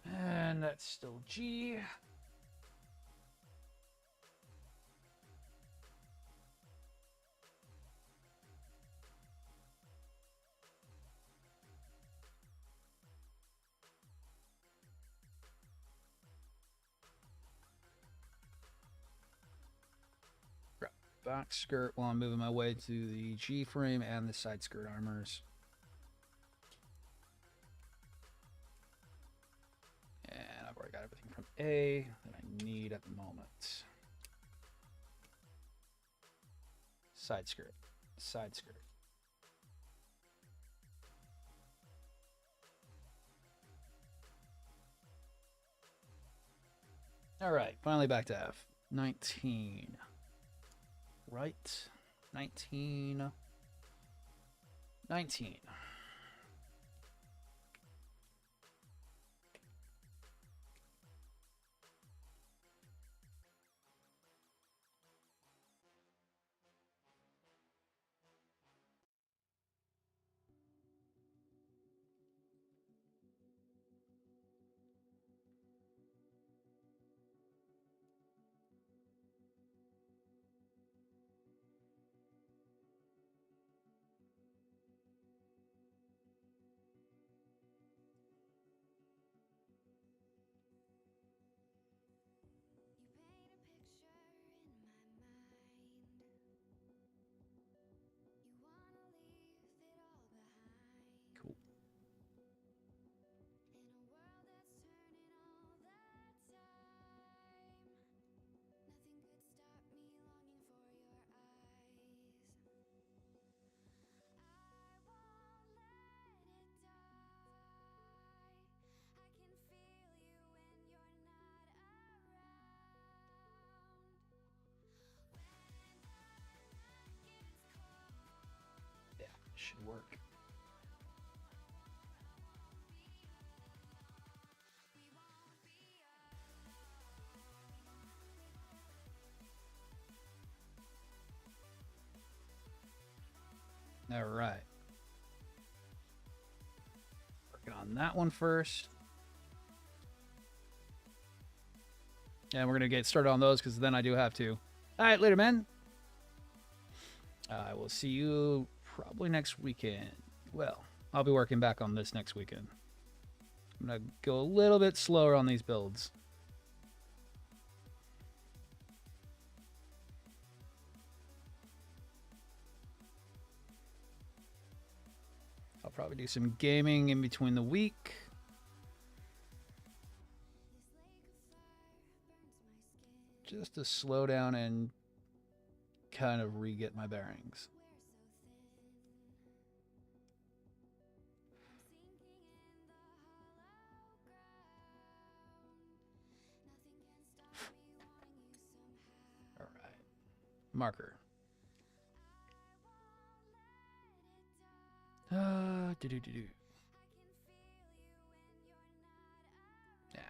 Speaker 1: And that's still G. Grab back skirt while I'm moving my way to the G frame and the side skirt armors. And I've already got everything from A that I need at the moment. Side skirt. Side skirt. All right, finally back to F. 19. Right? 19. 19. Should work. All right. Working on that one first. And we're going to get started on those because then I do have to. All right, later, men. I will see you probably next weekend. Well, I'll be working back on this next weekend. I'm going to go a little bit slower on these builds. I'll probably do some gaming in between the week. Just to slow down and kind of re-get my bearings. All right. Marker. Do-do-do-do. Yeah.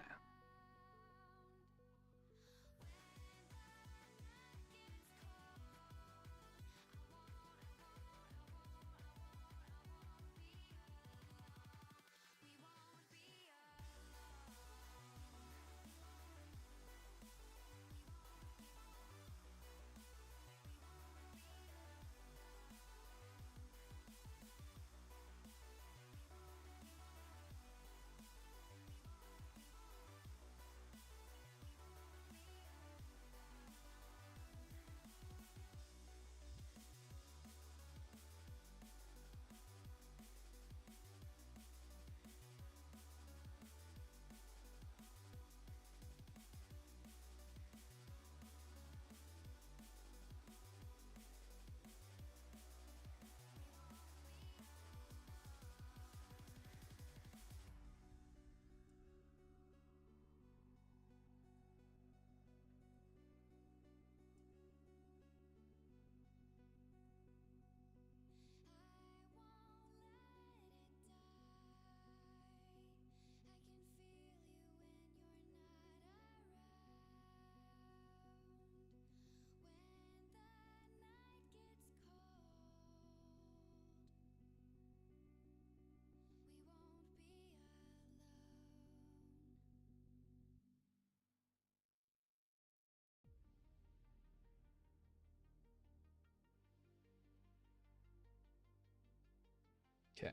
Speaker 1: Okay.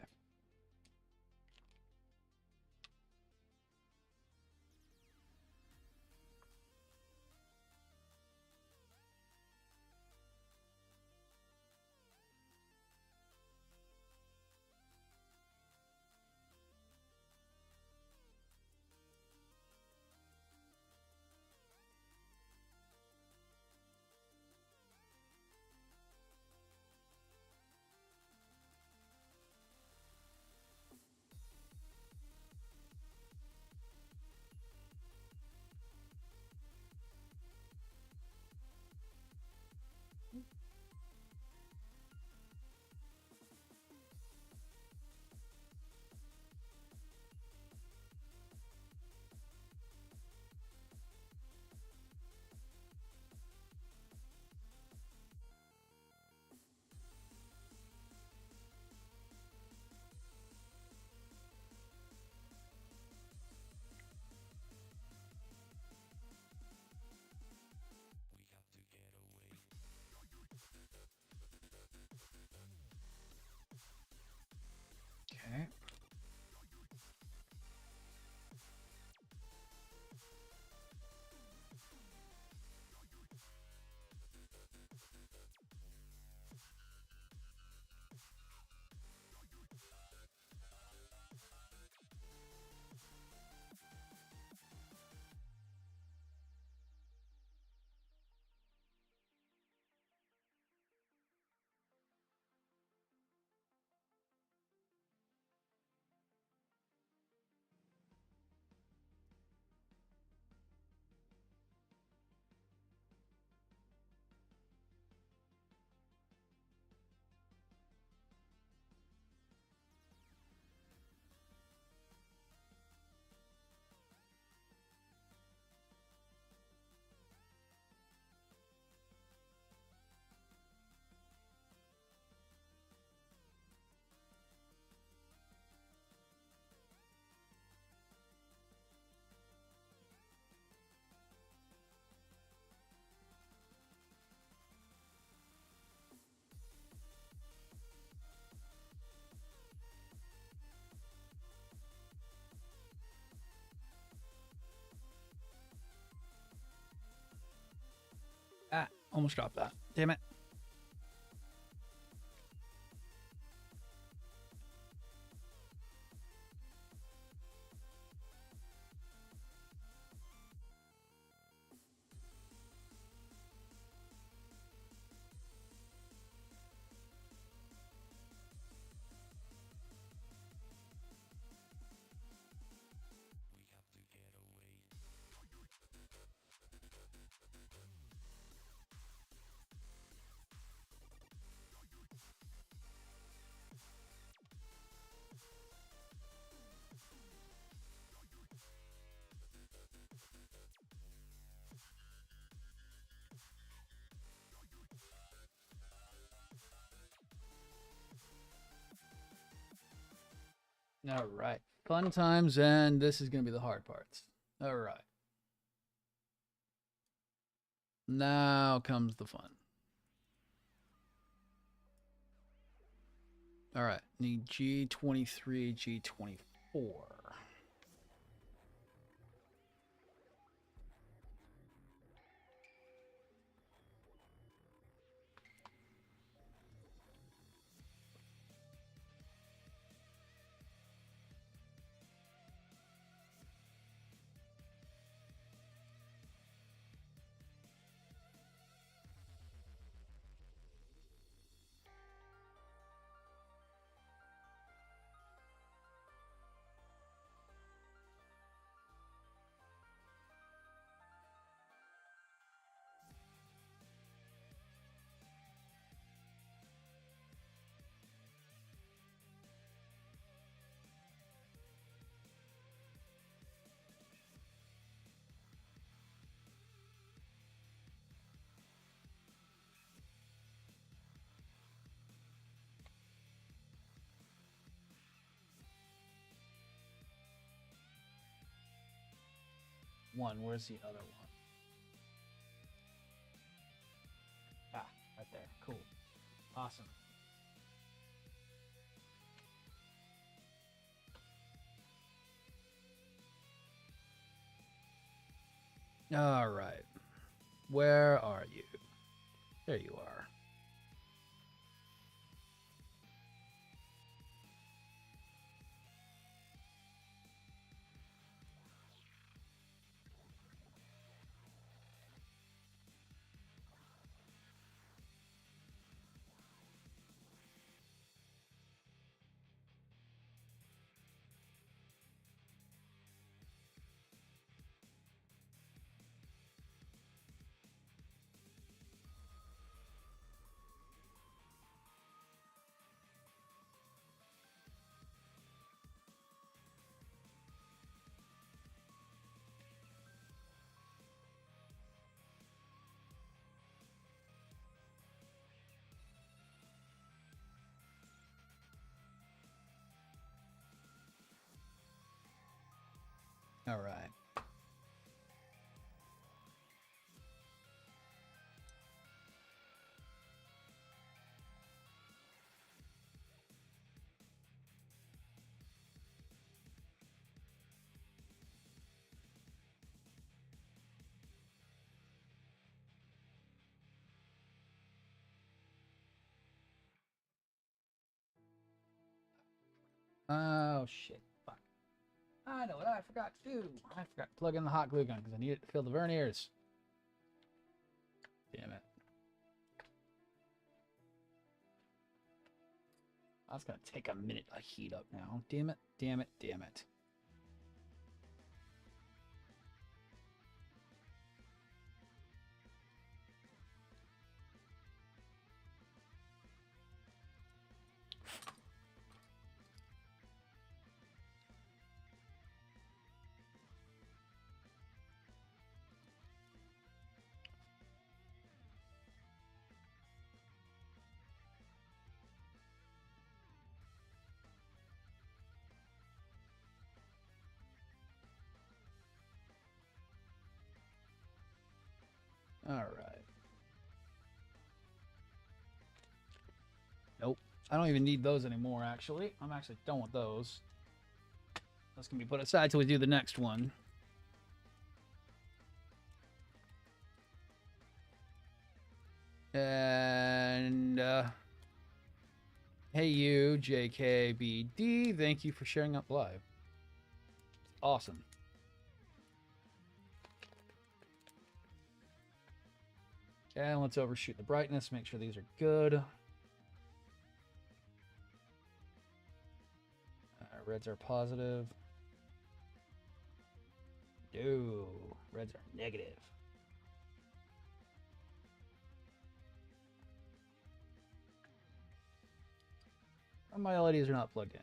Speaker 1: Okay. Ah, almost dropped that. Damn it. All right. Fun times, and this is going to be the hard parts. All right. Now comes the fun. All right. Need G23, G24. One. Where's the other one? Ah, right there. Cool. Awesome. All right. Where are you? There you are. All right. Oh, shit. Fuck. I know what I forgot to do. I forgot to plug in the hot glue gun because I need it to fill the verniers. Damn it. That's going to take a minute to heat up now. Damn it, damn it, damn it. All right. Nope. I don't even need those anymore, actually. I'm actually done with those. Those can be put aside till we do the next one. And, hey you, JKBD, thank you for sharing up live. Awesome. And let's overshoot the brightness, make sure these are good. Reds are positive. No, reds are negative. My LEDs are not plugged in.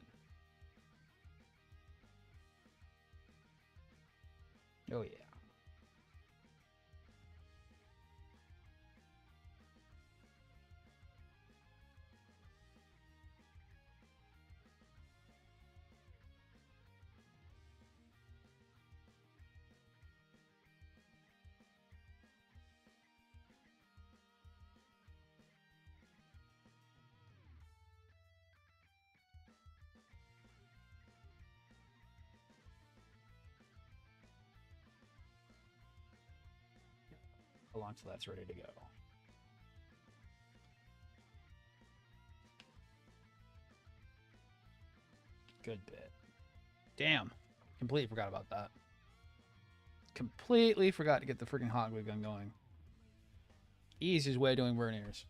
Speaker 1: Oh yeah. How long till that's ready to go? Good bit. Damn. Completely forgot about that. Completely forgot to get the freaking hot glue gun going. Easiest way of doing verniers.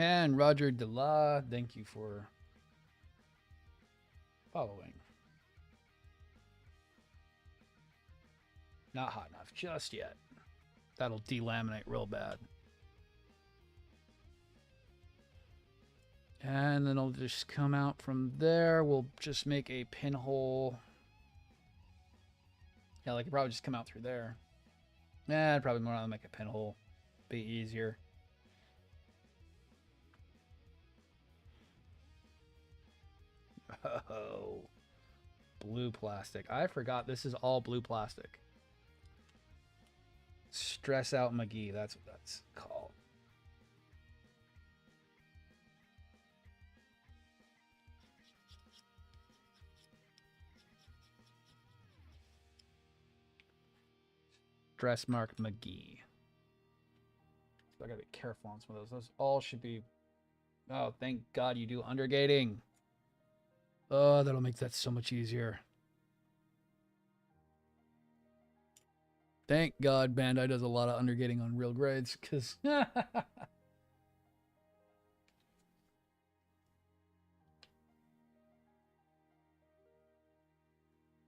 Speaker 1: And Roger Dela, thank you for following. Not hot enough just yet. That'll delaminate real bad. And then it'll just come out from there. We'll just make a pinhole. Yeah, like it probably just come out through there. Yeah, I'd probably more than make a pinhole. Be easier. Oh, blue plastic. I forgot this is all blue plastic. Stress out McGee. That's what that's called. Stress mark McGee. So I gotta be careful on some of those. Those all should be. Oh, thank God you do undergating. Oh, that'll make that so much easier. Thank God Bandai does a lot of undergating on real grades, because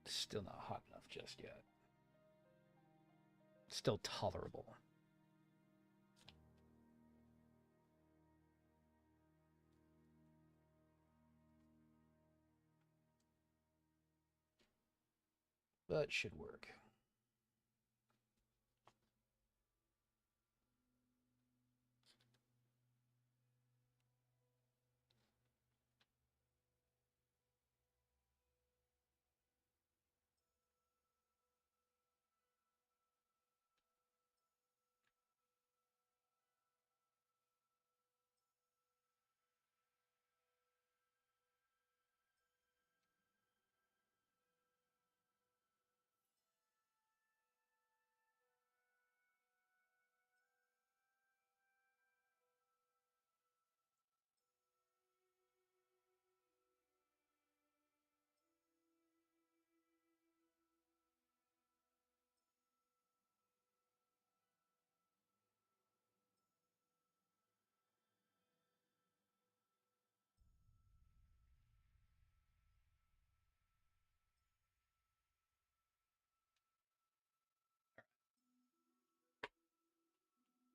Speaker 1: still not hot enough just yet. Still tolerable. But should work.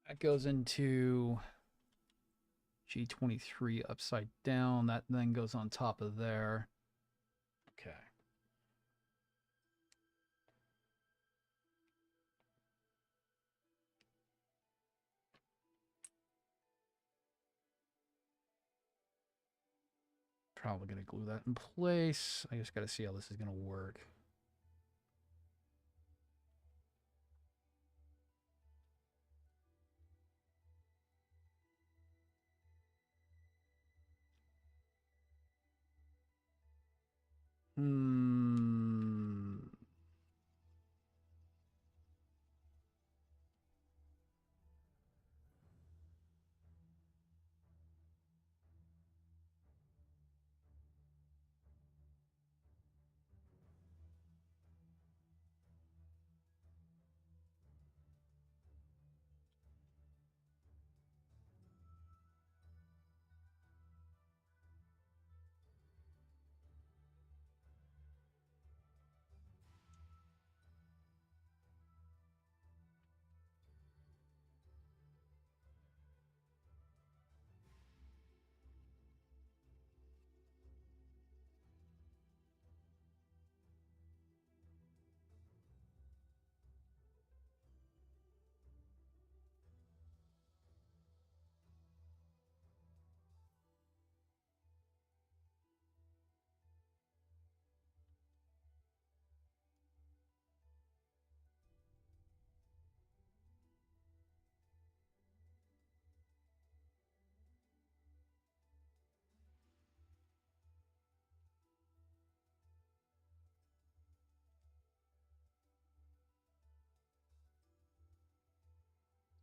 Speaker 1: That goes into G23 upside down. That then goes on top of there. Okay. Probably going to glue that in place. I just got to see how this is going to work.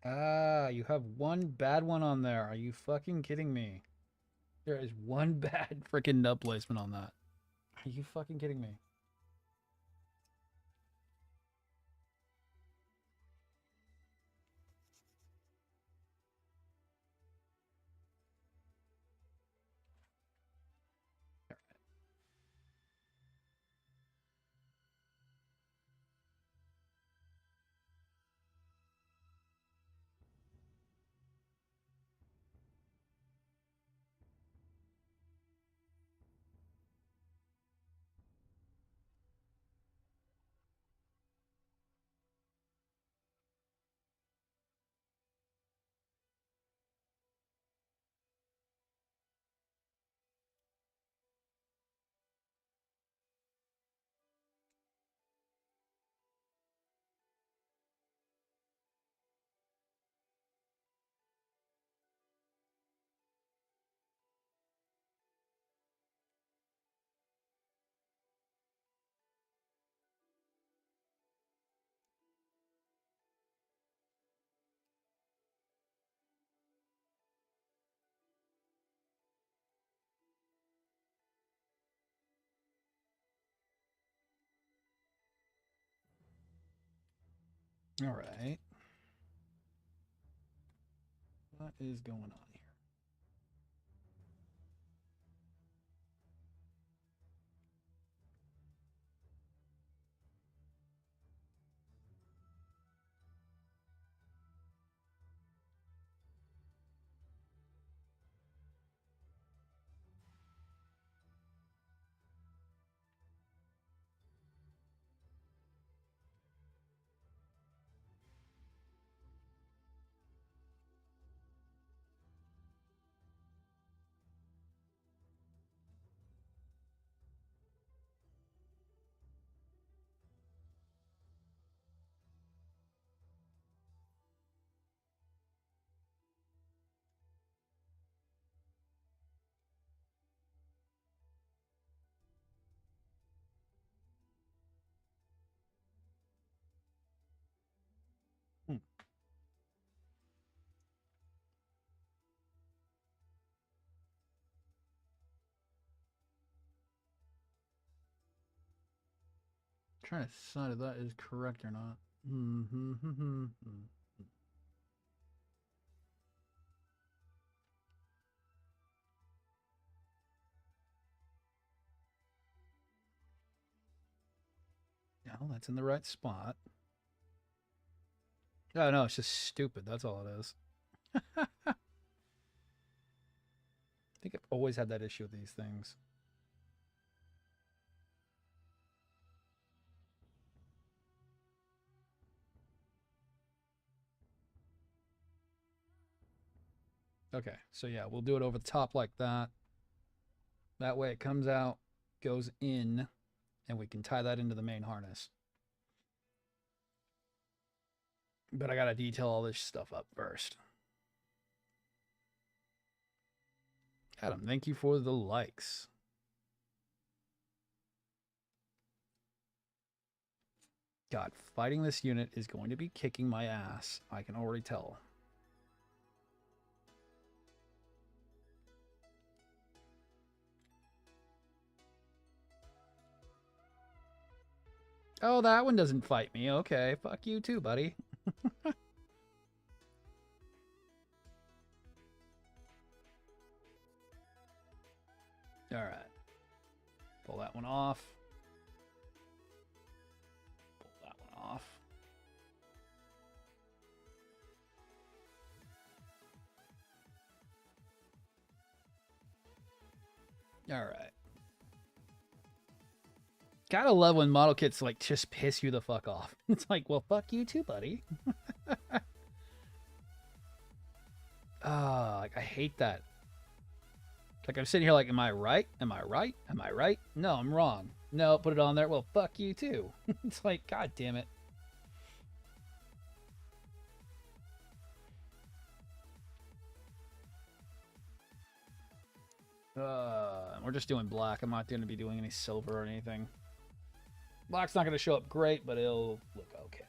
Speaker 1: Ah, you have one bad one on there. Are you fucking kidding me? There is one bad freaking nub placement on that. Are you fucking kidding me? All right. What is going on here? Hmm. Trying to decide if that is correct or not. No, that's in the right spot. Oh no, it's just stupid. That's all it is. I think I've always had that issue with these things. Okay, so yeah, we'll do it over the top like that. That way it comes out, goes in, and we can tie that into the main harness. But I gotta detail all this stuff up first. Adam, thank you for the likes. God, fighting this unit is going to be kicking my ass. I can already tell. Oh, that one doesn't fight me. Okay, fuck you too, buddy. All right. Pull that one off. Pull that one off. All right. Gotta love when model kits like just piss you the fuck off. It's like, well, fuck you too, buddy. Like I hate that. Like I'm sitting here like, am I right? Am I right? Am I right? No, I'm wrong. No, put it on there. Well, fuck you too. It's like, god damn it. We're just doing black. I'm not going to be doing any silver or anything. Black's not going to show up great, but it'll look okay.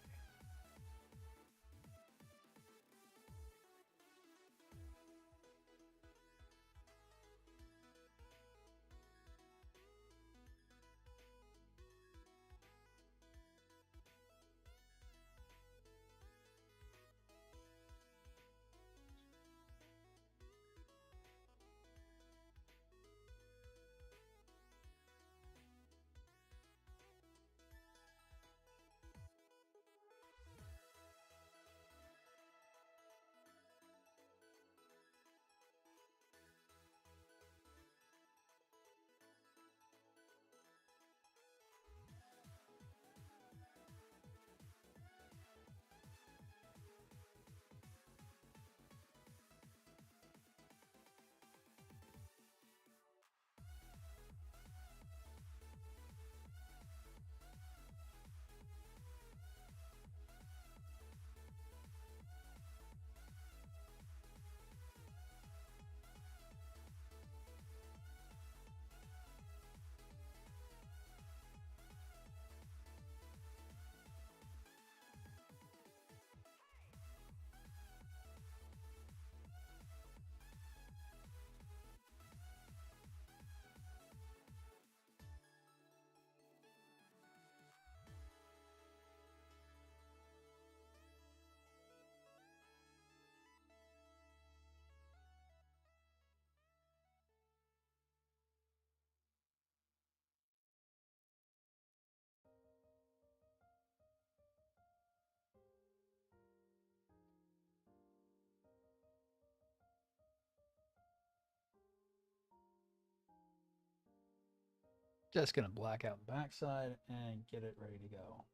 Speaker 1: Just going to black out the backside and get it ready to go.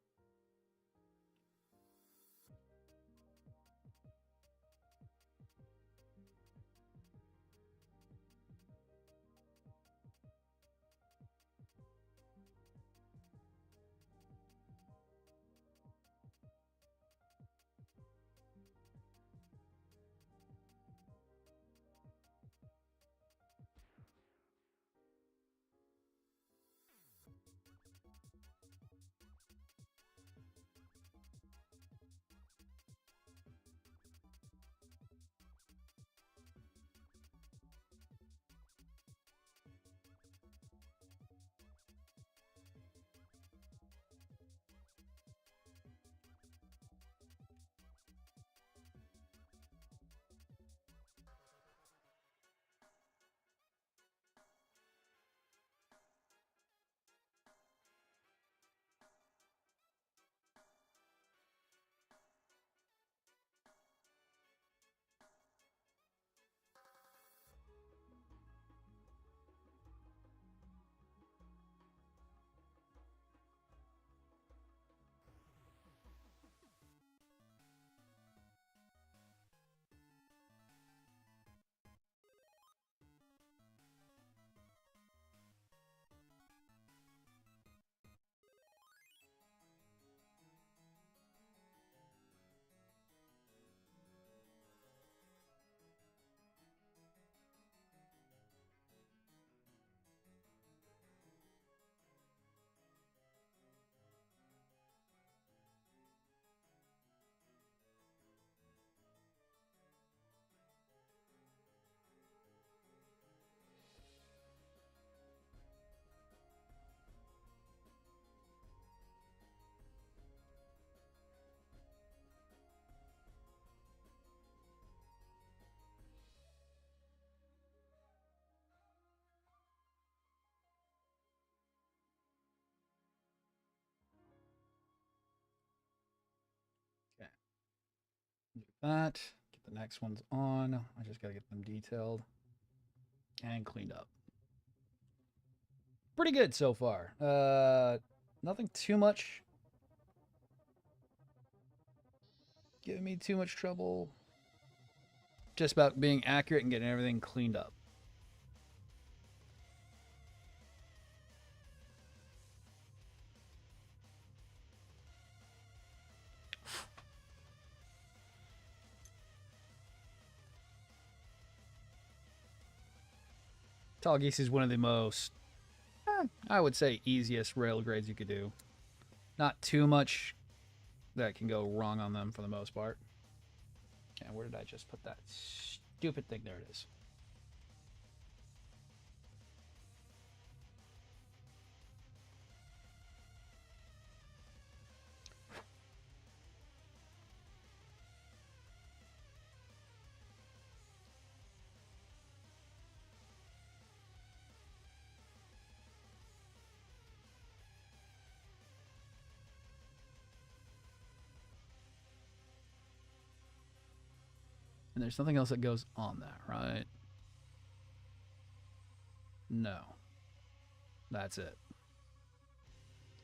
Speaker 1: Okay. Do that. Get the next ones on. I just got to get them detailed and cleaned up. Pretty good so far. Nothing too much giving me too much trouble. Just about being accurate and getting everything cleaned up. Tallgeese is one of the most, I would say, easiest rail grades you could do. Not too much that can go wrong on them for the most part. And where did I just put that stupid thing? There it is. And there's nothing else that goes on that, right? No. That's it.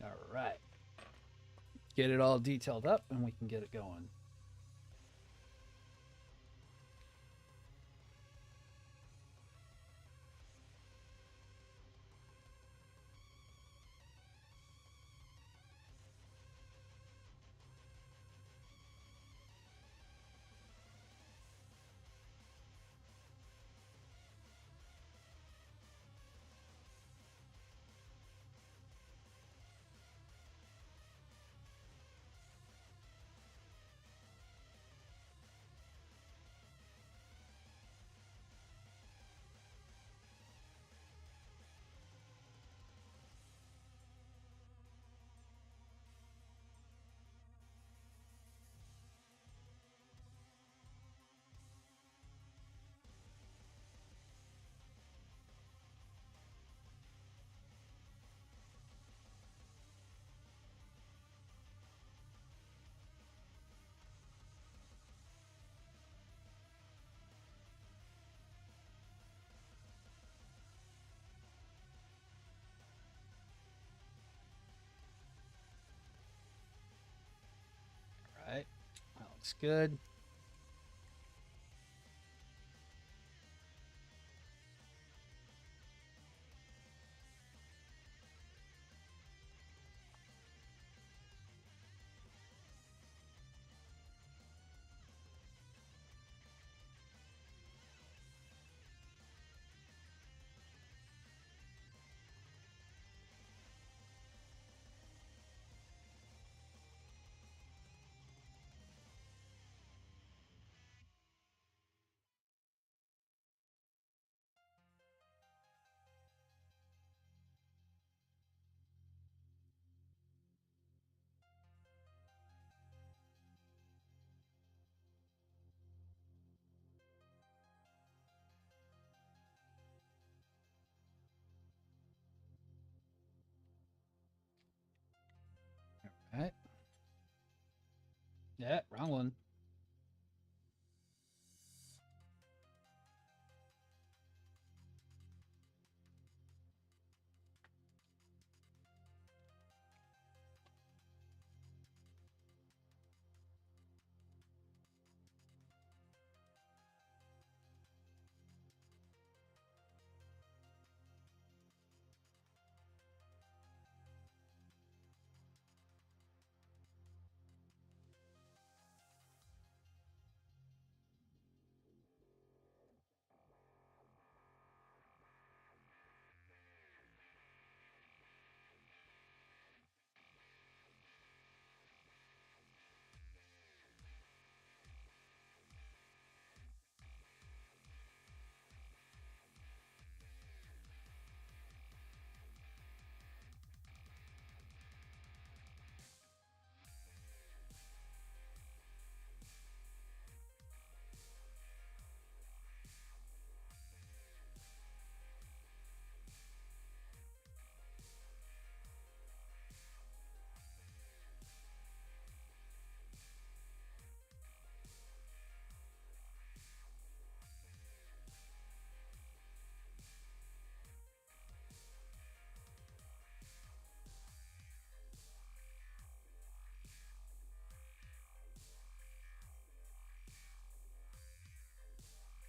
Speaker 1: All right. Get it all detailed up and we can get it going. Looks good. All right. Yeah, wrong one.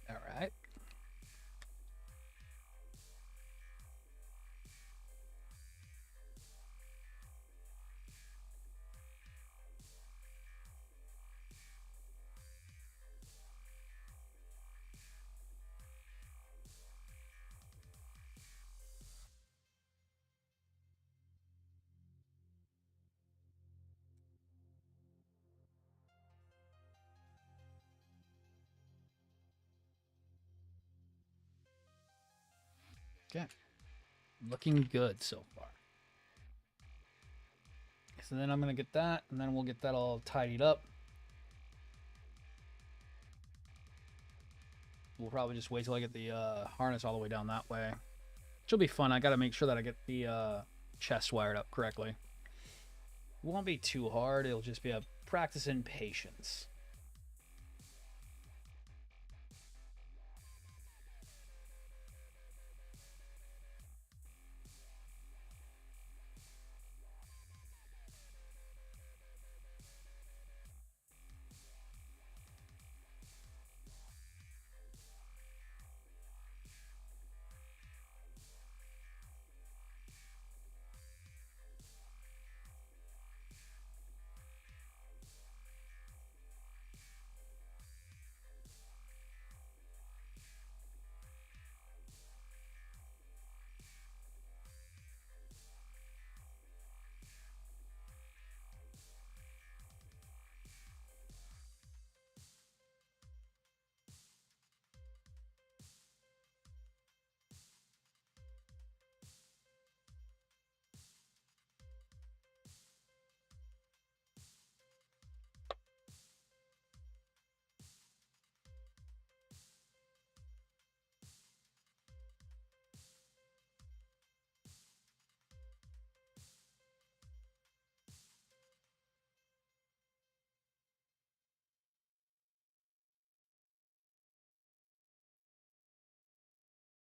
Speaker 1: All right. Okay. Looking good so far. So then I'm going to get that, and then we'll get that all tidied up. We'll probably just wait till I get the harness all the way down that way. Which will be fun. I got to make sure that I get the chest wired up correctly. It won't be too hard. It'll just be a practice in patience.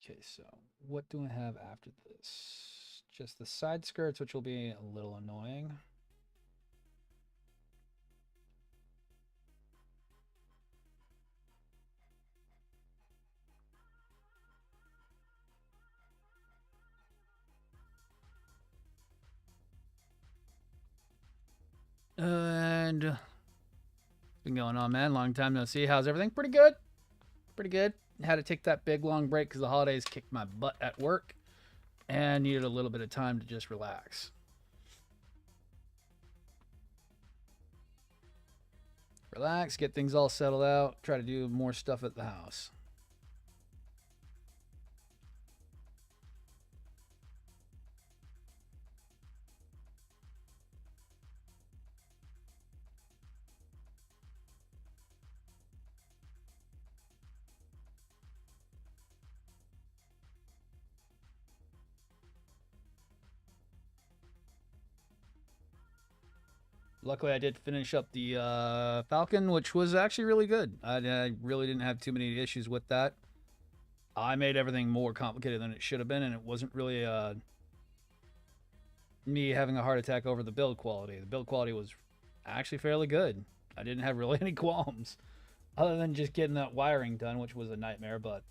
Speaker 1: Okay, so what do I have after this? Just the side skirts, which will be a little annoying. And been going on, man. Long time no see. How's everything? Pretty good. Pretty good. Had to take that big long break because the holidays kicked my butt at work and needed a little bit of time to just relax. Relax, get things all settled out, try to do more stuff at the house. Luckily, I did finish up the Falcon, which was actually really good. I really didn't have too many issues with that. I made everything more complicated than it should have been, and it wasn't really me having a heart attack over the build quality. The build quality was actually fairly good. I didn't have really any qualms, other than just getting that wiring done, which was a nightmare, but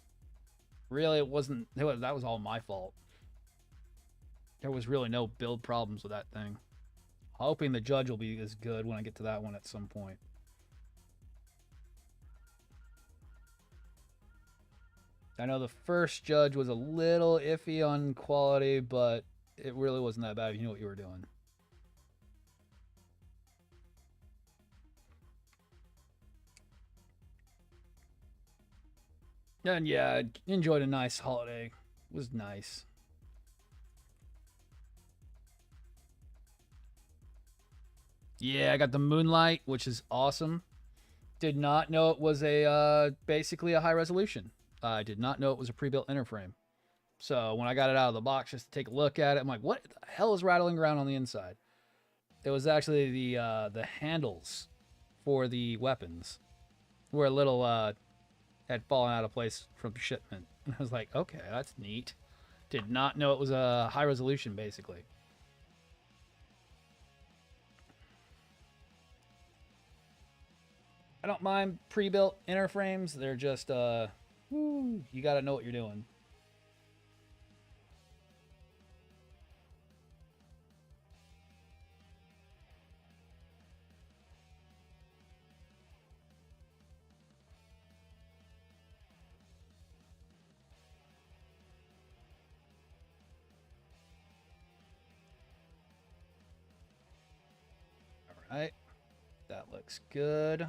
Speaker 1: really it wasn't, that was all my fault. There was really no build problems with that thing. Hoping the Judge will be as good when I get to that one at some point. I know the first Judge was a little iffy on quality, but it really wasn't that bad if you knew what you were doing. And yeah, I enjoyed a nice holiday. It was nice. Yeah, I got the Moonlight, which is awesome. Did not know it was a basically a high resolution. I did not know it was a pre-built interframe. So when I got it out of the box just to take a look at it, I'm like, what the hell is rattling around on the inside? It was actually the handles for the weapons were a little had fallen out of place from shipment. And I was like, okay, that's neat. Did not know it was a high resolution, basically. I don't mind pre-built interframes. They're just, you got to know what you're doing. All right, that looks good.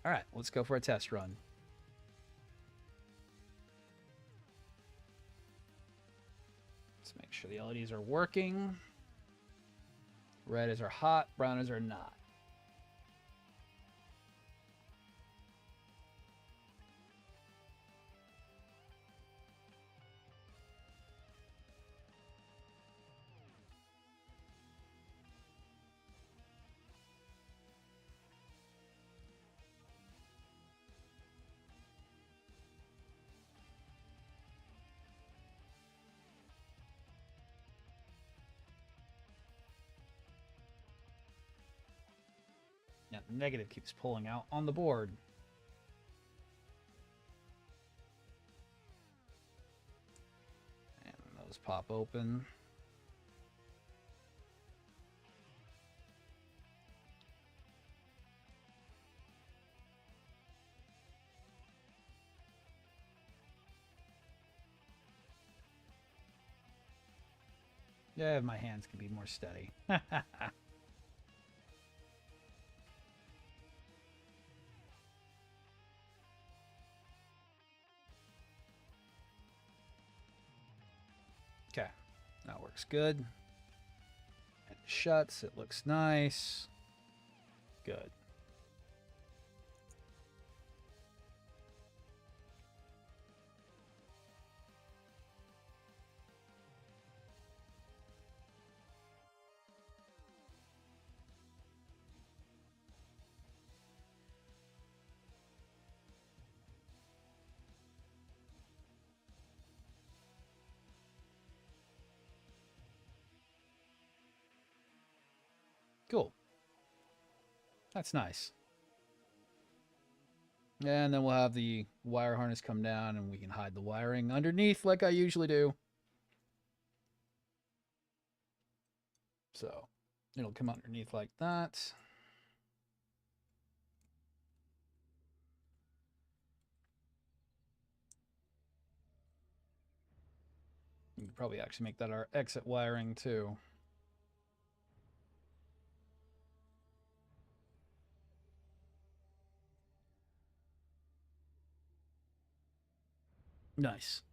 Speaker 1: All right, let's go for a test run. Let's make sure the LEDs are working. Red are hot, brown are not. Yeah, the negative keeps pulling out on the board. And those pop open. Yeah, my hands can be more steady. Okay, that works good. It shuts, it looks nice. Good. Cool. That's nice. And then we'll have the wire harness come down and we can hide the wiring underneath like I usually do. So it'll come underneath like that. You could probably actually make that our exit wiring too. Nice.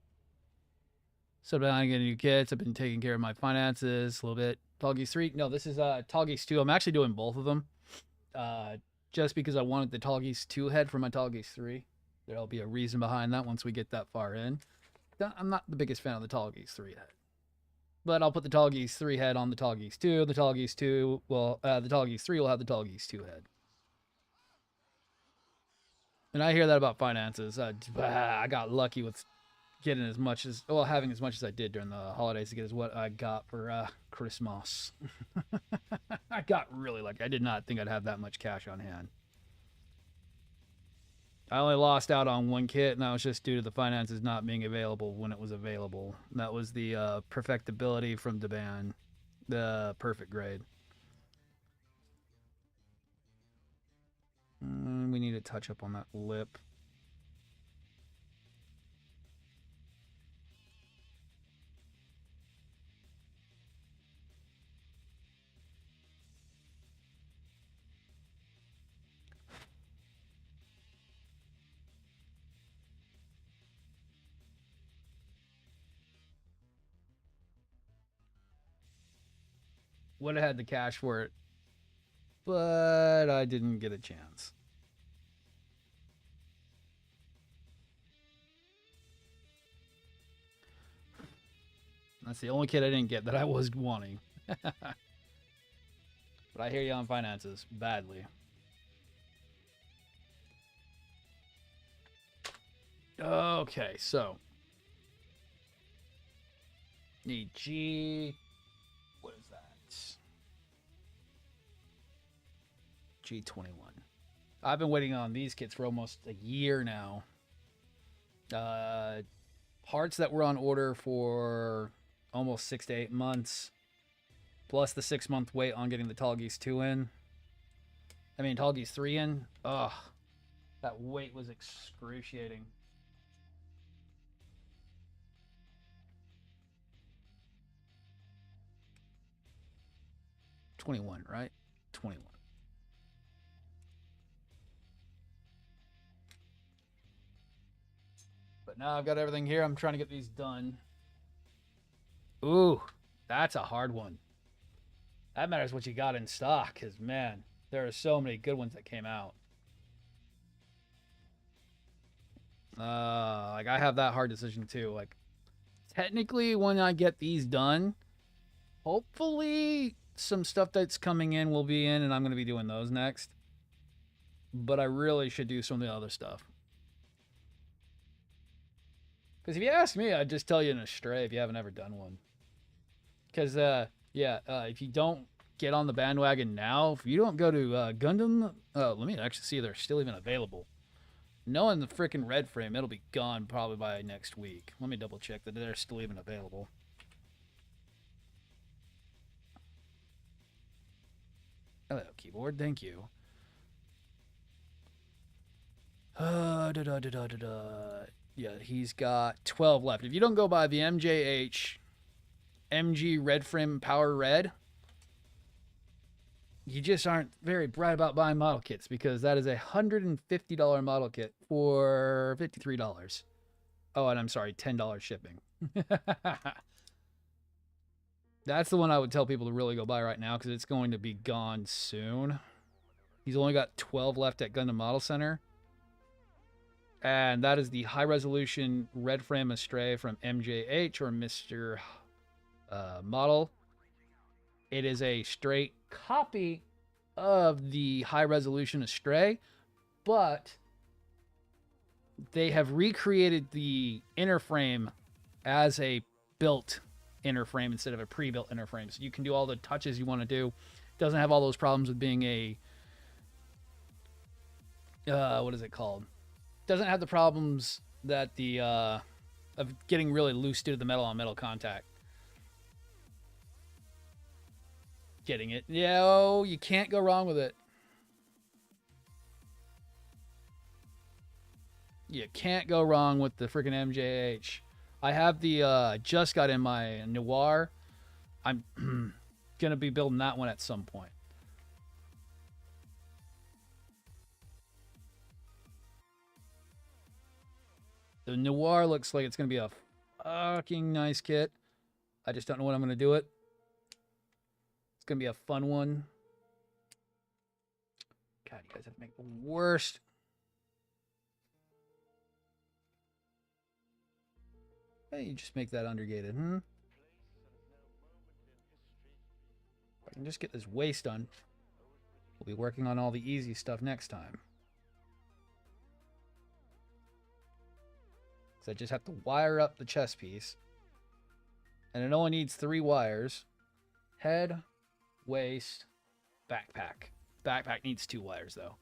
Speaker 1: So I've been getting new kits. I've been taking care of my finances a little bit. Tallgeese 3. No, this is Tallgeese 2. I'm actually doing both of them. Just because I wanted the Tallgeese 2 head for my Tallgeese 3. There'll be a reason behind that once we get that far in. I'm not the biggest fan of the Tallgeese 3 head. But I'll put the Tallgeese 3 head on the Tallgeese 2. The Tallgeese 2 will the Tallgeese 3 will have the Tallgeese 2 head. And I hear that about finances. I got lucky with getting as much as, well, having as much as I did during the holidays to get as what I got for Christmas. I got really lucky. I did not think I'd have that much cash on hand. I only lost out on one kit, and that was just due to the finances not being available when it was available. And that was the Perfectibility from Deban, the perfect grade. We need to touch up on that lip. Would have had the cash for it, but I didn't get a chance. That's the only kit I didn't get that I was wanting. But I hear you on finances badly. Okay, so need G. What is that? G21. I've been waiting on these kits for almost a year now. Parts that were on order for almost 6 to 8 months, plus the 6-month wait on getting the Tallgeese 2 in. I mean, Tallgeese 3 in. Ugh, that wait was excruciating. $21, right? 21. But now I've got everything here. I'm trying to get these done. Ooh, that's a hard one. That matters what you got in stock, because, man, there are so many good ones that came out. Like, I have that hard decision, too. Like, technically, when I get these done, hopefully some stuff that's coming in will be in, and I'm going to be doing those next. But I really should do some of the other stuff. Because if you ask me, I'd just tell you in a stray if you haven't ever done one. Because, if you don't get on the bandwagon now, if you don't go to Gundam, let me actually see if they're still even available. Knowing the freaking red frame, it'll be gone probably by next week. Let me double check that they're still even available. Hello, keyboard. Thank you. Yeah, he's got 12 left. If you don't go by the MJH MG Red Frame Power Red, you just aren't very bright about buying model kits, because that is a $150 model kit for $53. Oh, and I'm sorry, $10 shipping. That's the one I would tell people to really go buy right now, because it's going to be gone soon. He's only got 12 left at Gundam Model Center. And that is the high-resolution red frame Astray from MJH, or Mr. Model. It is a straight copy of the high-resolution Astray, but they have recreated the inner frame as a built inner frame instead of a pre-built inner frame. So you can do all the touches you want to do. It doesn't have all those problems with being a... what is it called? Doesn't have the problems that the of getting really loose due to the metal on metal contact. getting it. No, you can't go wrong with it. You can't go wrong with the freaking MJH. I have the, just got in my Noir. I'm going to be building that one at some point. The Noir looks like it's going to be a fucking nice kit. I just don't know when I'm going to do it. It's going to be a fun one. God, you guys have to make the worst. Hey, you just make that undergated, If I can just get this waist done, we'll be working on all the easy stuff next time. So I just have to wire up the chest piece. And it only needs 3 wires. Head, waist, backpack. Backpack needs 2 wires, though.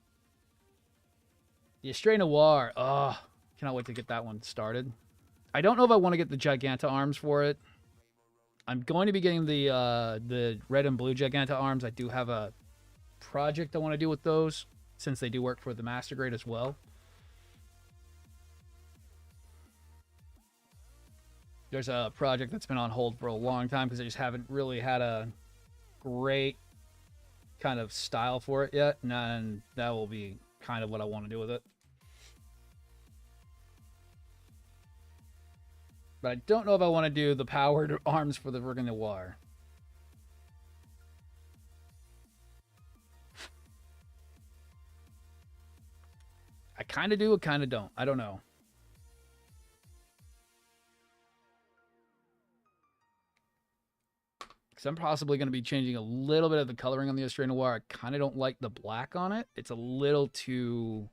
Speaker 1: The Astray Noir. Oh, cannot wait to get that one started. I don't know if I want to get the Giganta arms for it. I'm going to be getting the red and blue Giganta arms. I do have a project I want to do with those, since they do work for the Master Grade as well. There's a project that's been on hold for a long time because I just haven't really had a great kind of style for it yet, and that will be kind of what I want to do with it. But I don't know if I want to do the powered arms for the friggin' Noir. I kind of do, I kind of don't. I don't know. Because I'm possibly going to be changing a little bit of the coloring on the Astray Noir. I kind of don't like the black on it. It's a little too...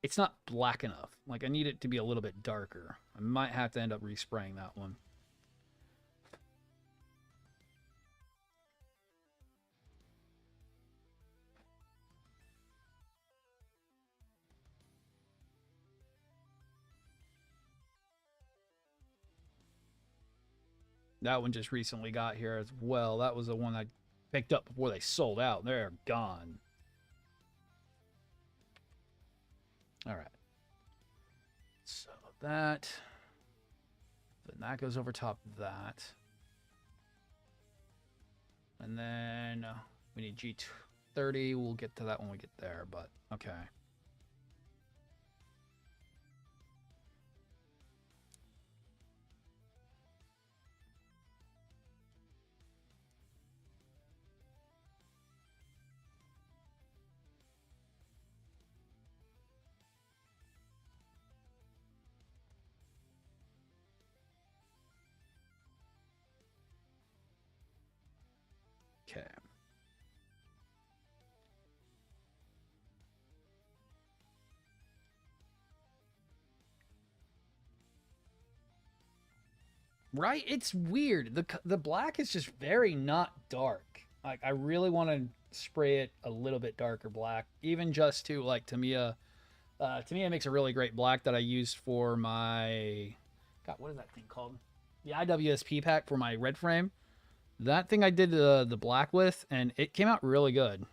Speaker 1: It's not black enough. Like, I need it to be a little bit darker. I might have to end up respraying that one. That one just recently got here as well. That was the one I picked up before they sold out. They're gone. All right. So that. Then that goes over top of that. And then we need G30. We'll get to that when we get there, but okay. Okay. Right? It's weird. The black is just very not dark. Like, I really want to spray it a little bit darker black, even just to like Tamiya. Tamiya makes a really great black that I used for my... God, what is that thing called? The IWSP pack for my red frame. That thing I did the black with, and it came out really good.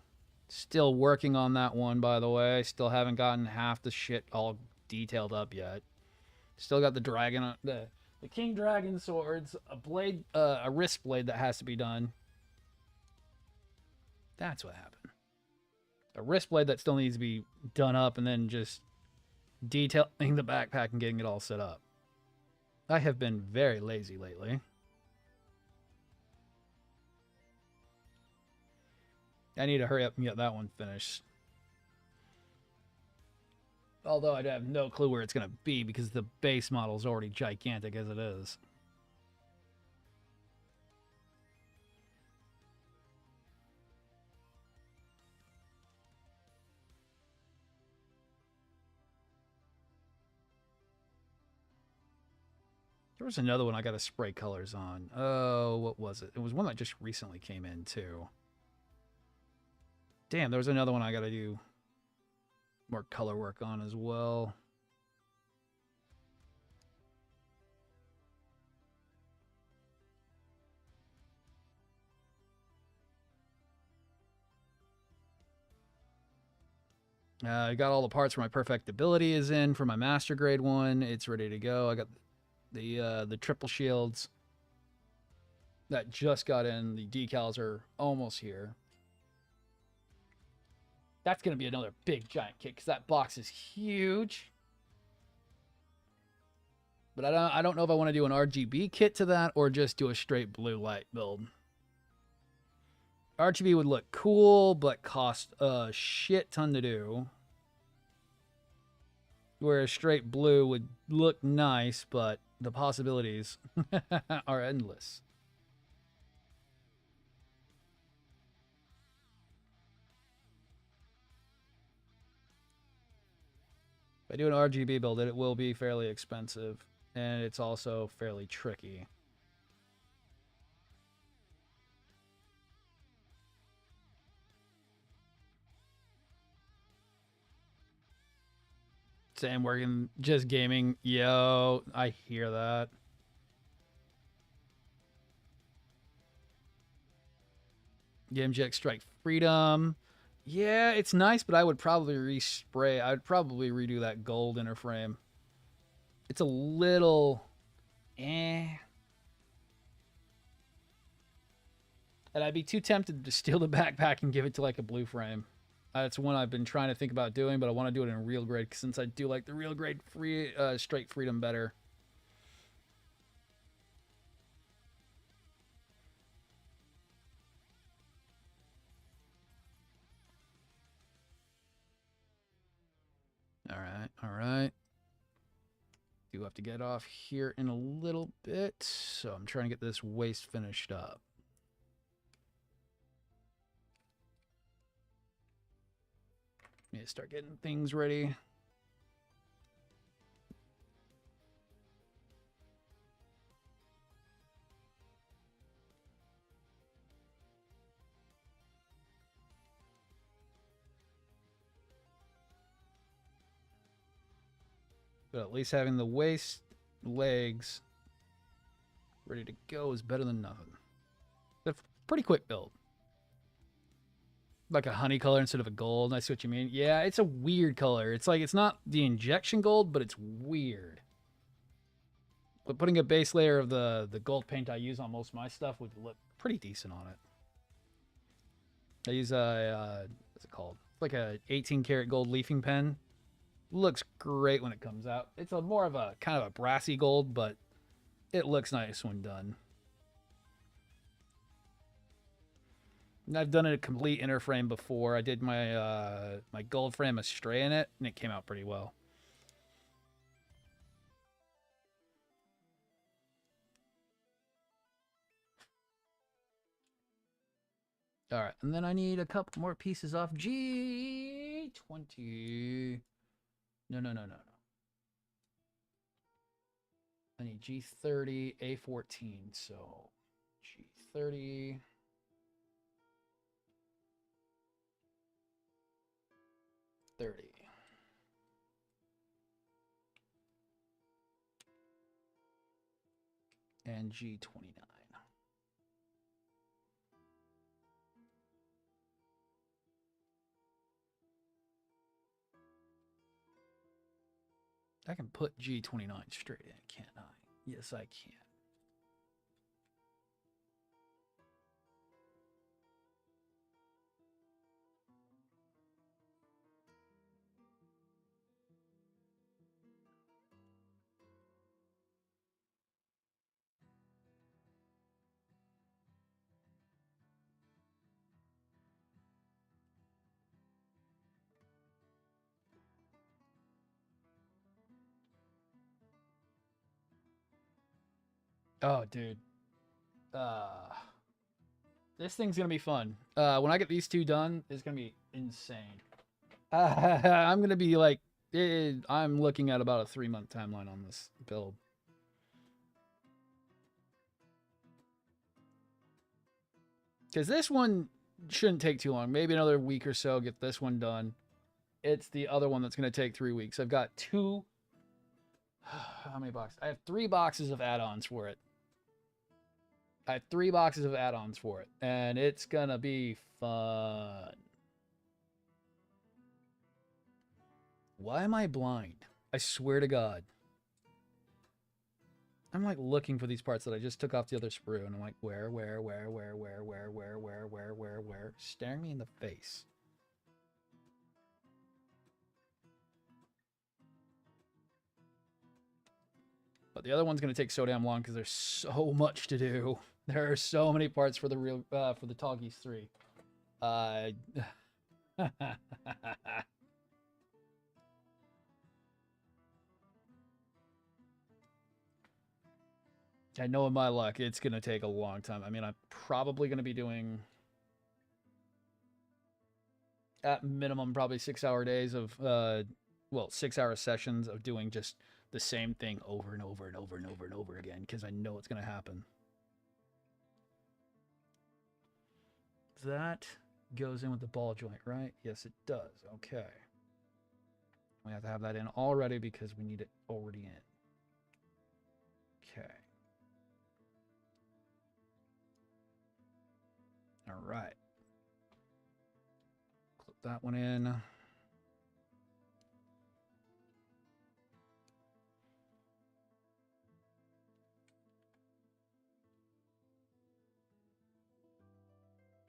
Speaker 1: Still working on that one, by the way. Still haven't gotten half the shit all detailed up yet. Still got the dragon, the King Dragon swords, a blade, a wrist blade that has to be done. That's what happened. A wrist blade that still needs to be done up, and then just detailing the backpack and getting it all set up. I have been very lazy lately. I need to hurry up and get that one finished. Although I have no clue where it's going to be because the base model is already gigantic as it is. There was another one I got to spray colors on. Oh, what was it? It was one that just recently came in, too. Damn, there was another one I got to do more color work on as well. I got all the parts for my perfectibility is in for my master grade one. It's ready to go. I got the triple shields that just got in. The decals are almost here. That's going to be another big giant kit because that box is huge. But I don't know if I want to do an RGB kit to that or just do a straight blue light build. RGB would look cool, but cost a shit ton to do. Whereas straight blue would look nice, but the possibilities are endless. If I do an RGB build, it will be fairly expensive, and it's also fairly tricky. Sam working, just gaming. Yo, I hear that. Gamjack Strike Freedom. Yeah, it's nice, but I would probably respray. I would probably redo that gold inner frame. It's a little eh. And I'd be too tempted to steal the backpack and give it to like a blue frame. That's one I've been trying to think about doing, but I want to do it in real grade since I do like the real grade free straight freedom better. All right. Do have to get off here in a little bit, so I'm trying to get this waist finished up. Need to start getting things ready. But at least having the waist, legs ready to go is better than nothing. It's a pretty quick build. Like a honey color instead of a gold. I see what you mean. Yeah, it's a weird color. It's like, it's not the injection gold, but it's weird. But putting a base layer of the gold paint I use on most of my stuff would look pretty decent on it. I use a, what's it called? It's like a 18 karat gold leafing pen. Looks great when it comes out. It's a more of a kind of a brassy gold, but it looks nice when done. And I've done a complete inner frame before. I did my my gold frame astray in it, and it came out pretty well. All right, and then I need a couple more pieces off G20. No. I need G30, A14, so G30. And G29. I can put G29 straight in, can't I? Yes, I can. Oh, dude. This thing's gonna be fun. When I get these two done, it's gonna be insane. I'm gonna be like, I'm looking at about a 3-month timeline on this build. Because this one shouldn't take too long. Maybe another week or so, get this one done. It's the other one that's going to take 3 weeks. I've got two. How many boxes? I have 3 boxes of add-ons for it. I have 3 boxes of add-ons for it. And it's going to be fun. Why am I blind? I swear to God. I'm like looking for these parts that I just took off the other sprue, and I'm like, where? Staring me in the face. But the other one's gonna take so damn long because there's so much to do. There are so many parts for the real for the tallgeese 3. I know in my luck it's gonna take a long time. I mean, I'm probably gonna be doing at minimum probably 6-hour days of 6-hour sessions of doing just the same thing over and over and over and over and over again because I know it's gonna happen. That goes in with the ball joint, right? Yes, it does. Okay. We have to have that in already because we need it already in. Okay. All right. Clip that one in.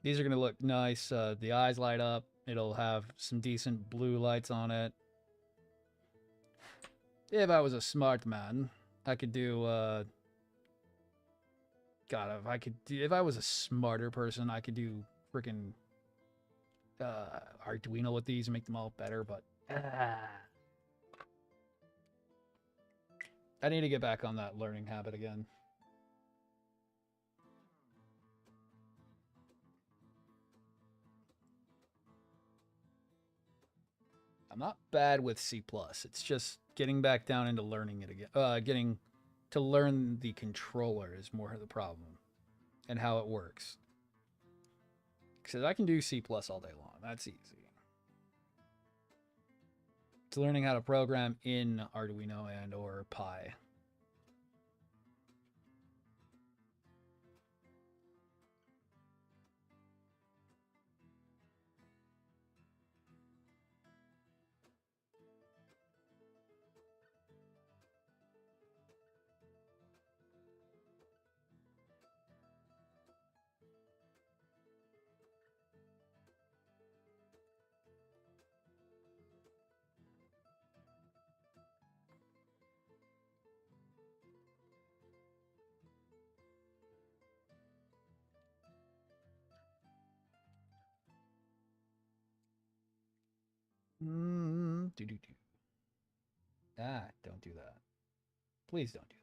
Speaker 1: These are going to look nice. The eyes light up. It'll have some decent blue lights on it. If I was a smart man, I could do... God, if I was a smarter person, I could do freaking Arduino with these and make them all better, but... I need to get back on that learning habit again. I'm not bad with C+. It's just getting back down into learning it again. Getting to learn the controller is more the problem and how it works. Because I can do C++ all day long. That's easy. It's learning how to program in Arduino and or Pi. Don't do that. Please don't do that.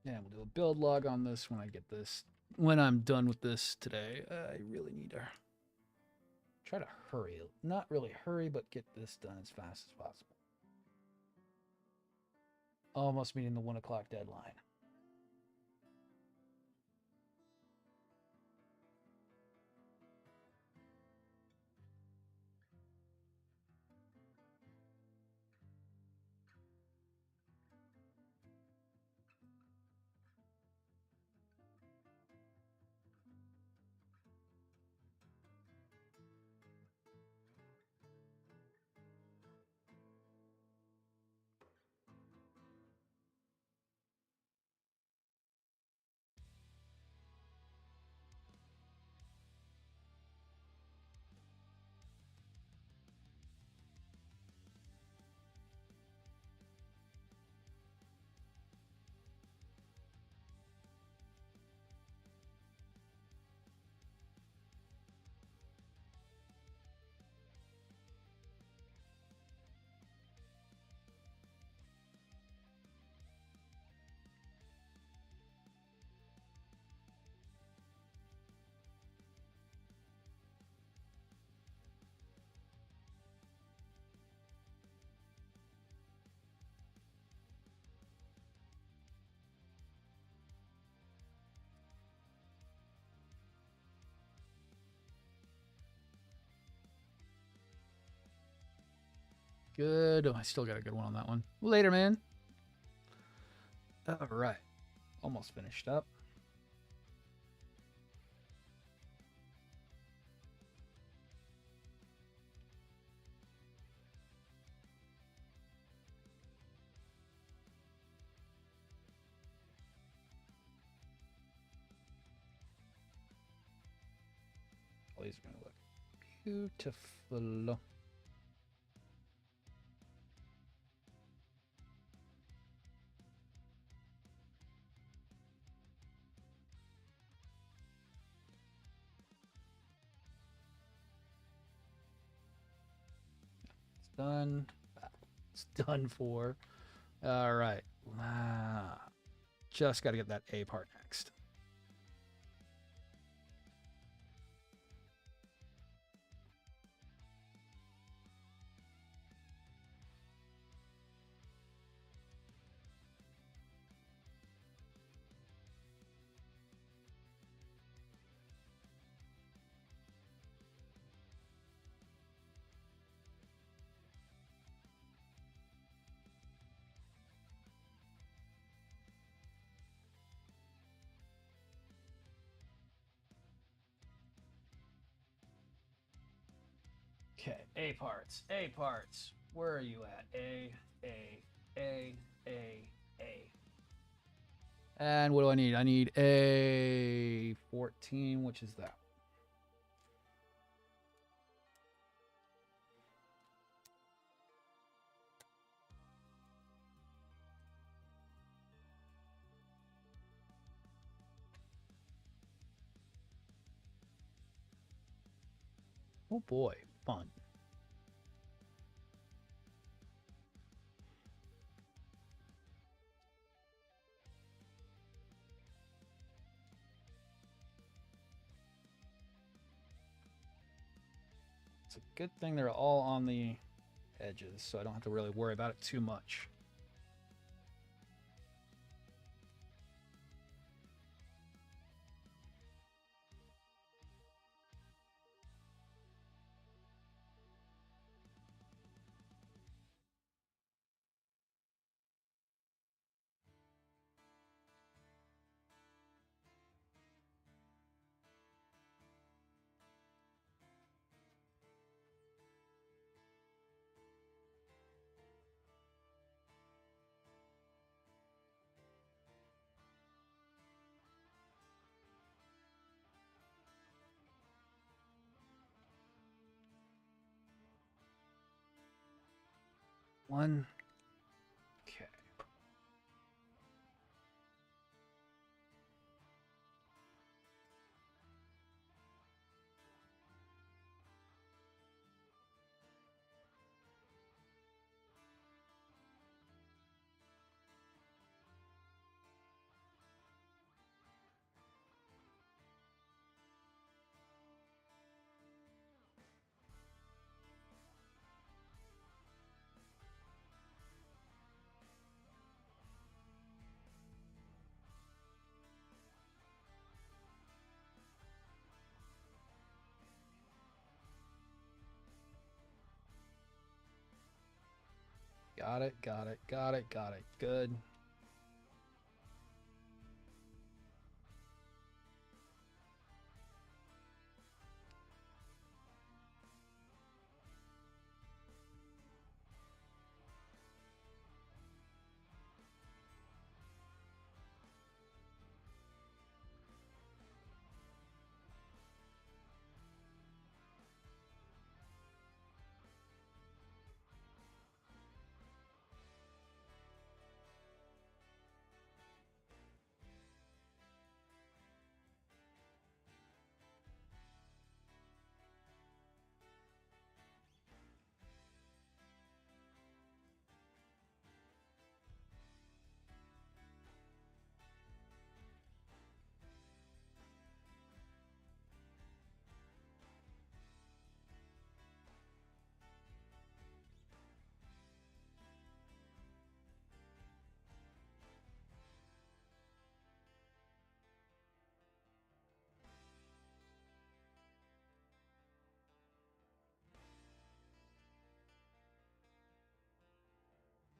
Speaker 1: Yeah, we'll do a build log on this when I get this. When I'm done with this today, I really need to try to hurry. Not really hurry, but get this done as fast as possible. Almost meeting the 1 o'clock deadline. good. Oh, I still got a good one on that one. Later, man. All right. Almost finished up. All these are going to look beautiful. It's done. It's done for. All right. Just got to get that A part next. Okay, A parts, A parts. Where are you at? A. And what do I need? I need A 14, which is that. Oh boy, fun. It's a good thing they're all on the edges, so I don't have to really worry about it too much. One. Okay. Got it, got it, got it, got it. Good.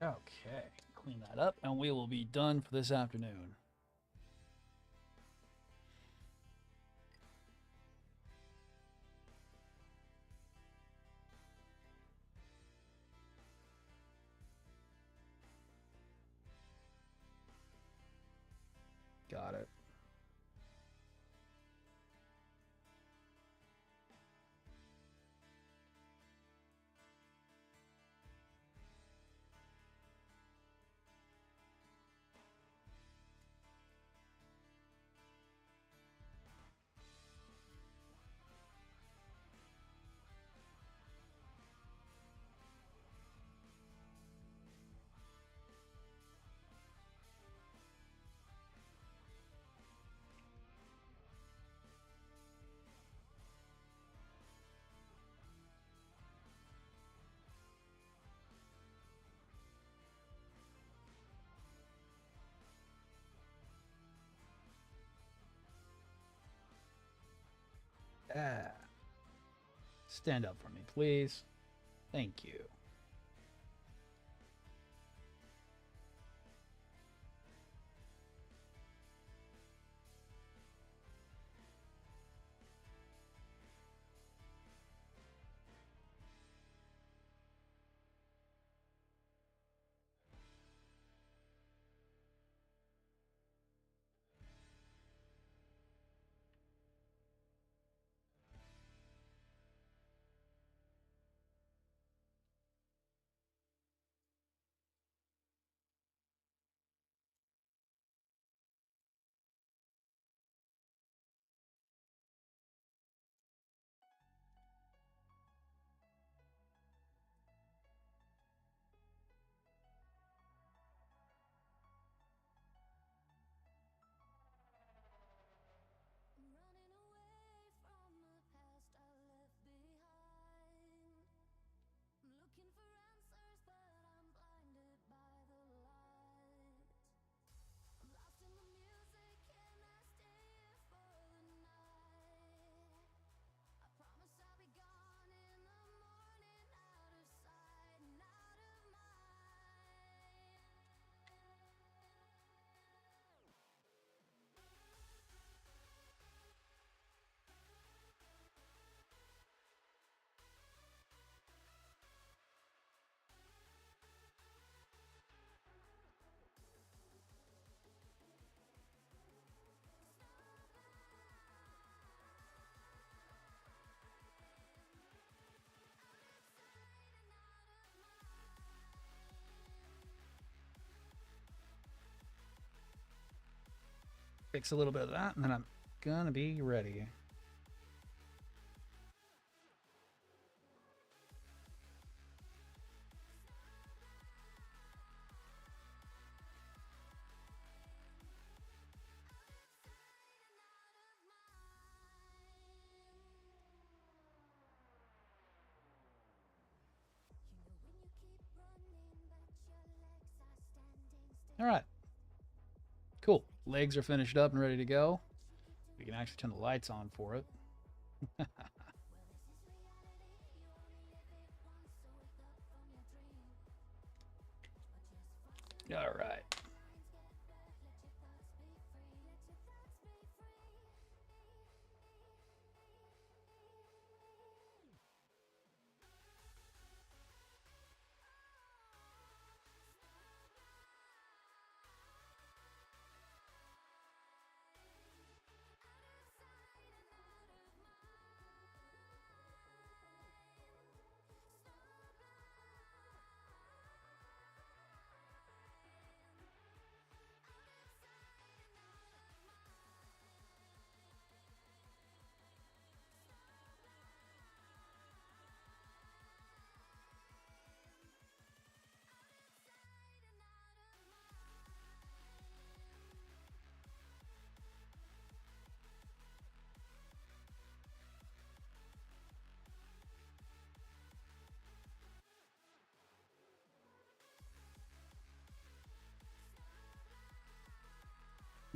Speaker 1: Okay, clean that up, and we will be done for this afternoon. Got it. Ah. Stand up for me, please. Thank you. Fix a little bit of that, and then I'm gonna be ready. All right. Cool. Legs are finished up and ready to go. We can actually turn the lights on for it. All right.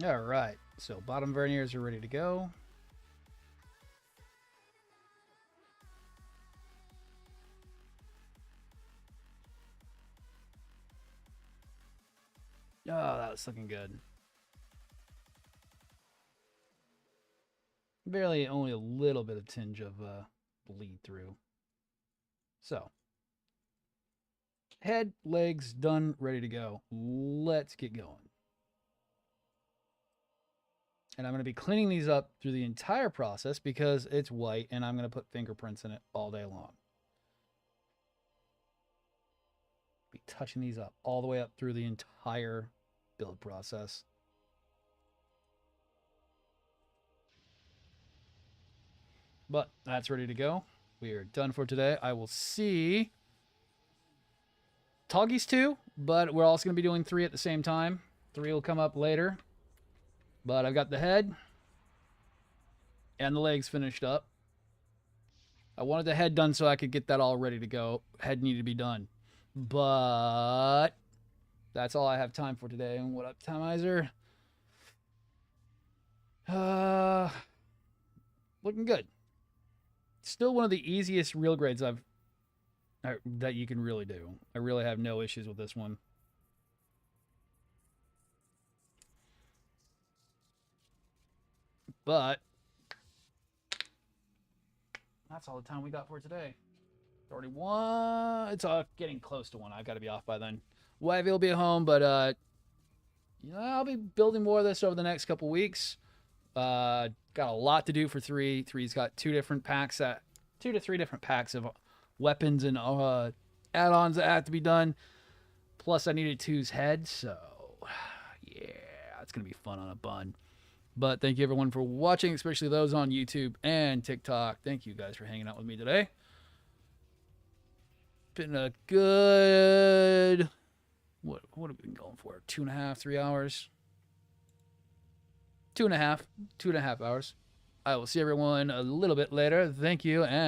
Speaker 1: All right. So bottom verniers are ready to go. Oh, that was looking good. Barely, only a little bit of tinge of bleed through. So, head, legs, done, ready to go. Let's get going. And I'm going to be cleaning these up through the entire process because it's white and I'm going to put fingerprints in it all day long. Be touching these up all the way up through the entire build process. But that's ready to go. We are done for today. I will see tallgeese 2, but we're also going to be doing 3 at the same time. 3 will come up later. But I've got the head and the legs finished up. I wanted the head done so I could get that all ready to go. Head needed to be done. But that's all I have time for today. And what up, Timizer? Looking good. Still one of the easiest real grades that you can really do. I really have no issues with this one. But that's all the time we got for today. It's already 1. It's getting close to 1. I've got to be off by then. Wifey will be at home, but I'll be building more of this over the next couple weeks. Got a lot to do for 3. 3's got 2 to 3 different packs of weapons and add-ons that have to be done. Plus, I needed 2's head, so yeah, it's gonna be fun on a bun. But thank you everyone for watching, especially those on YouTube and TikTok. Thank you guys for hanging out with me today. Been a good what have we been going for? 2.5, 3 hours. 2.5 hours. I will see everyone a little bit later. Thank you, and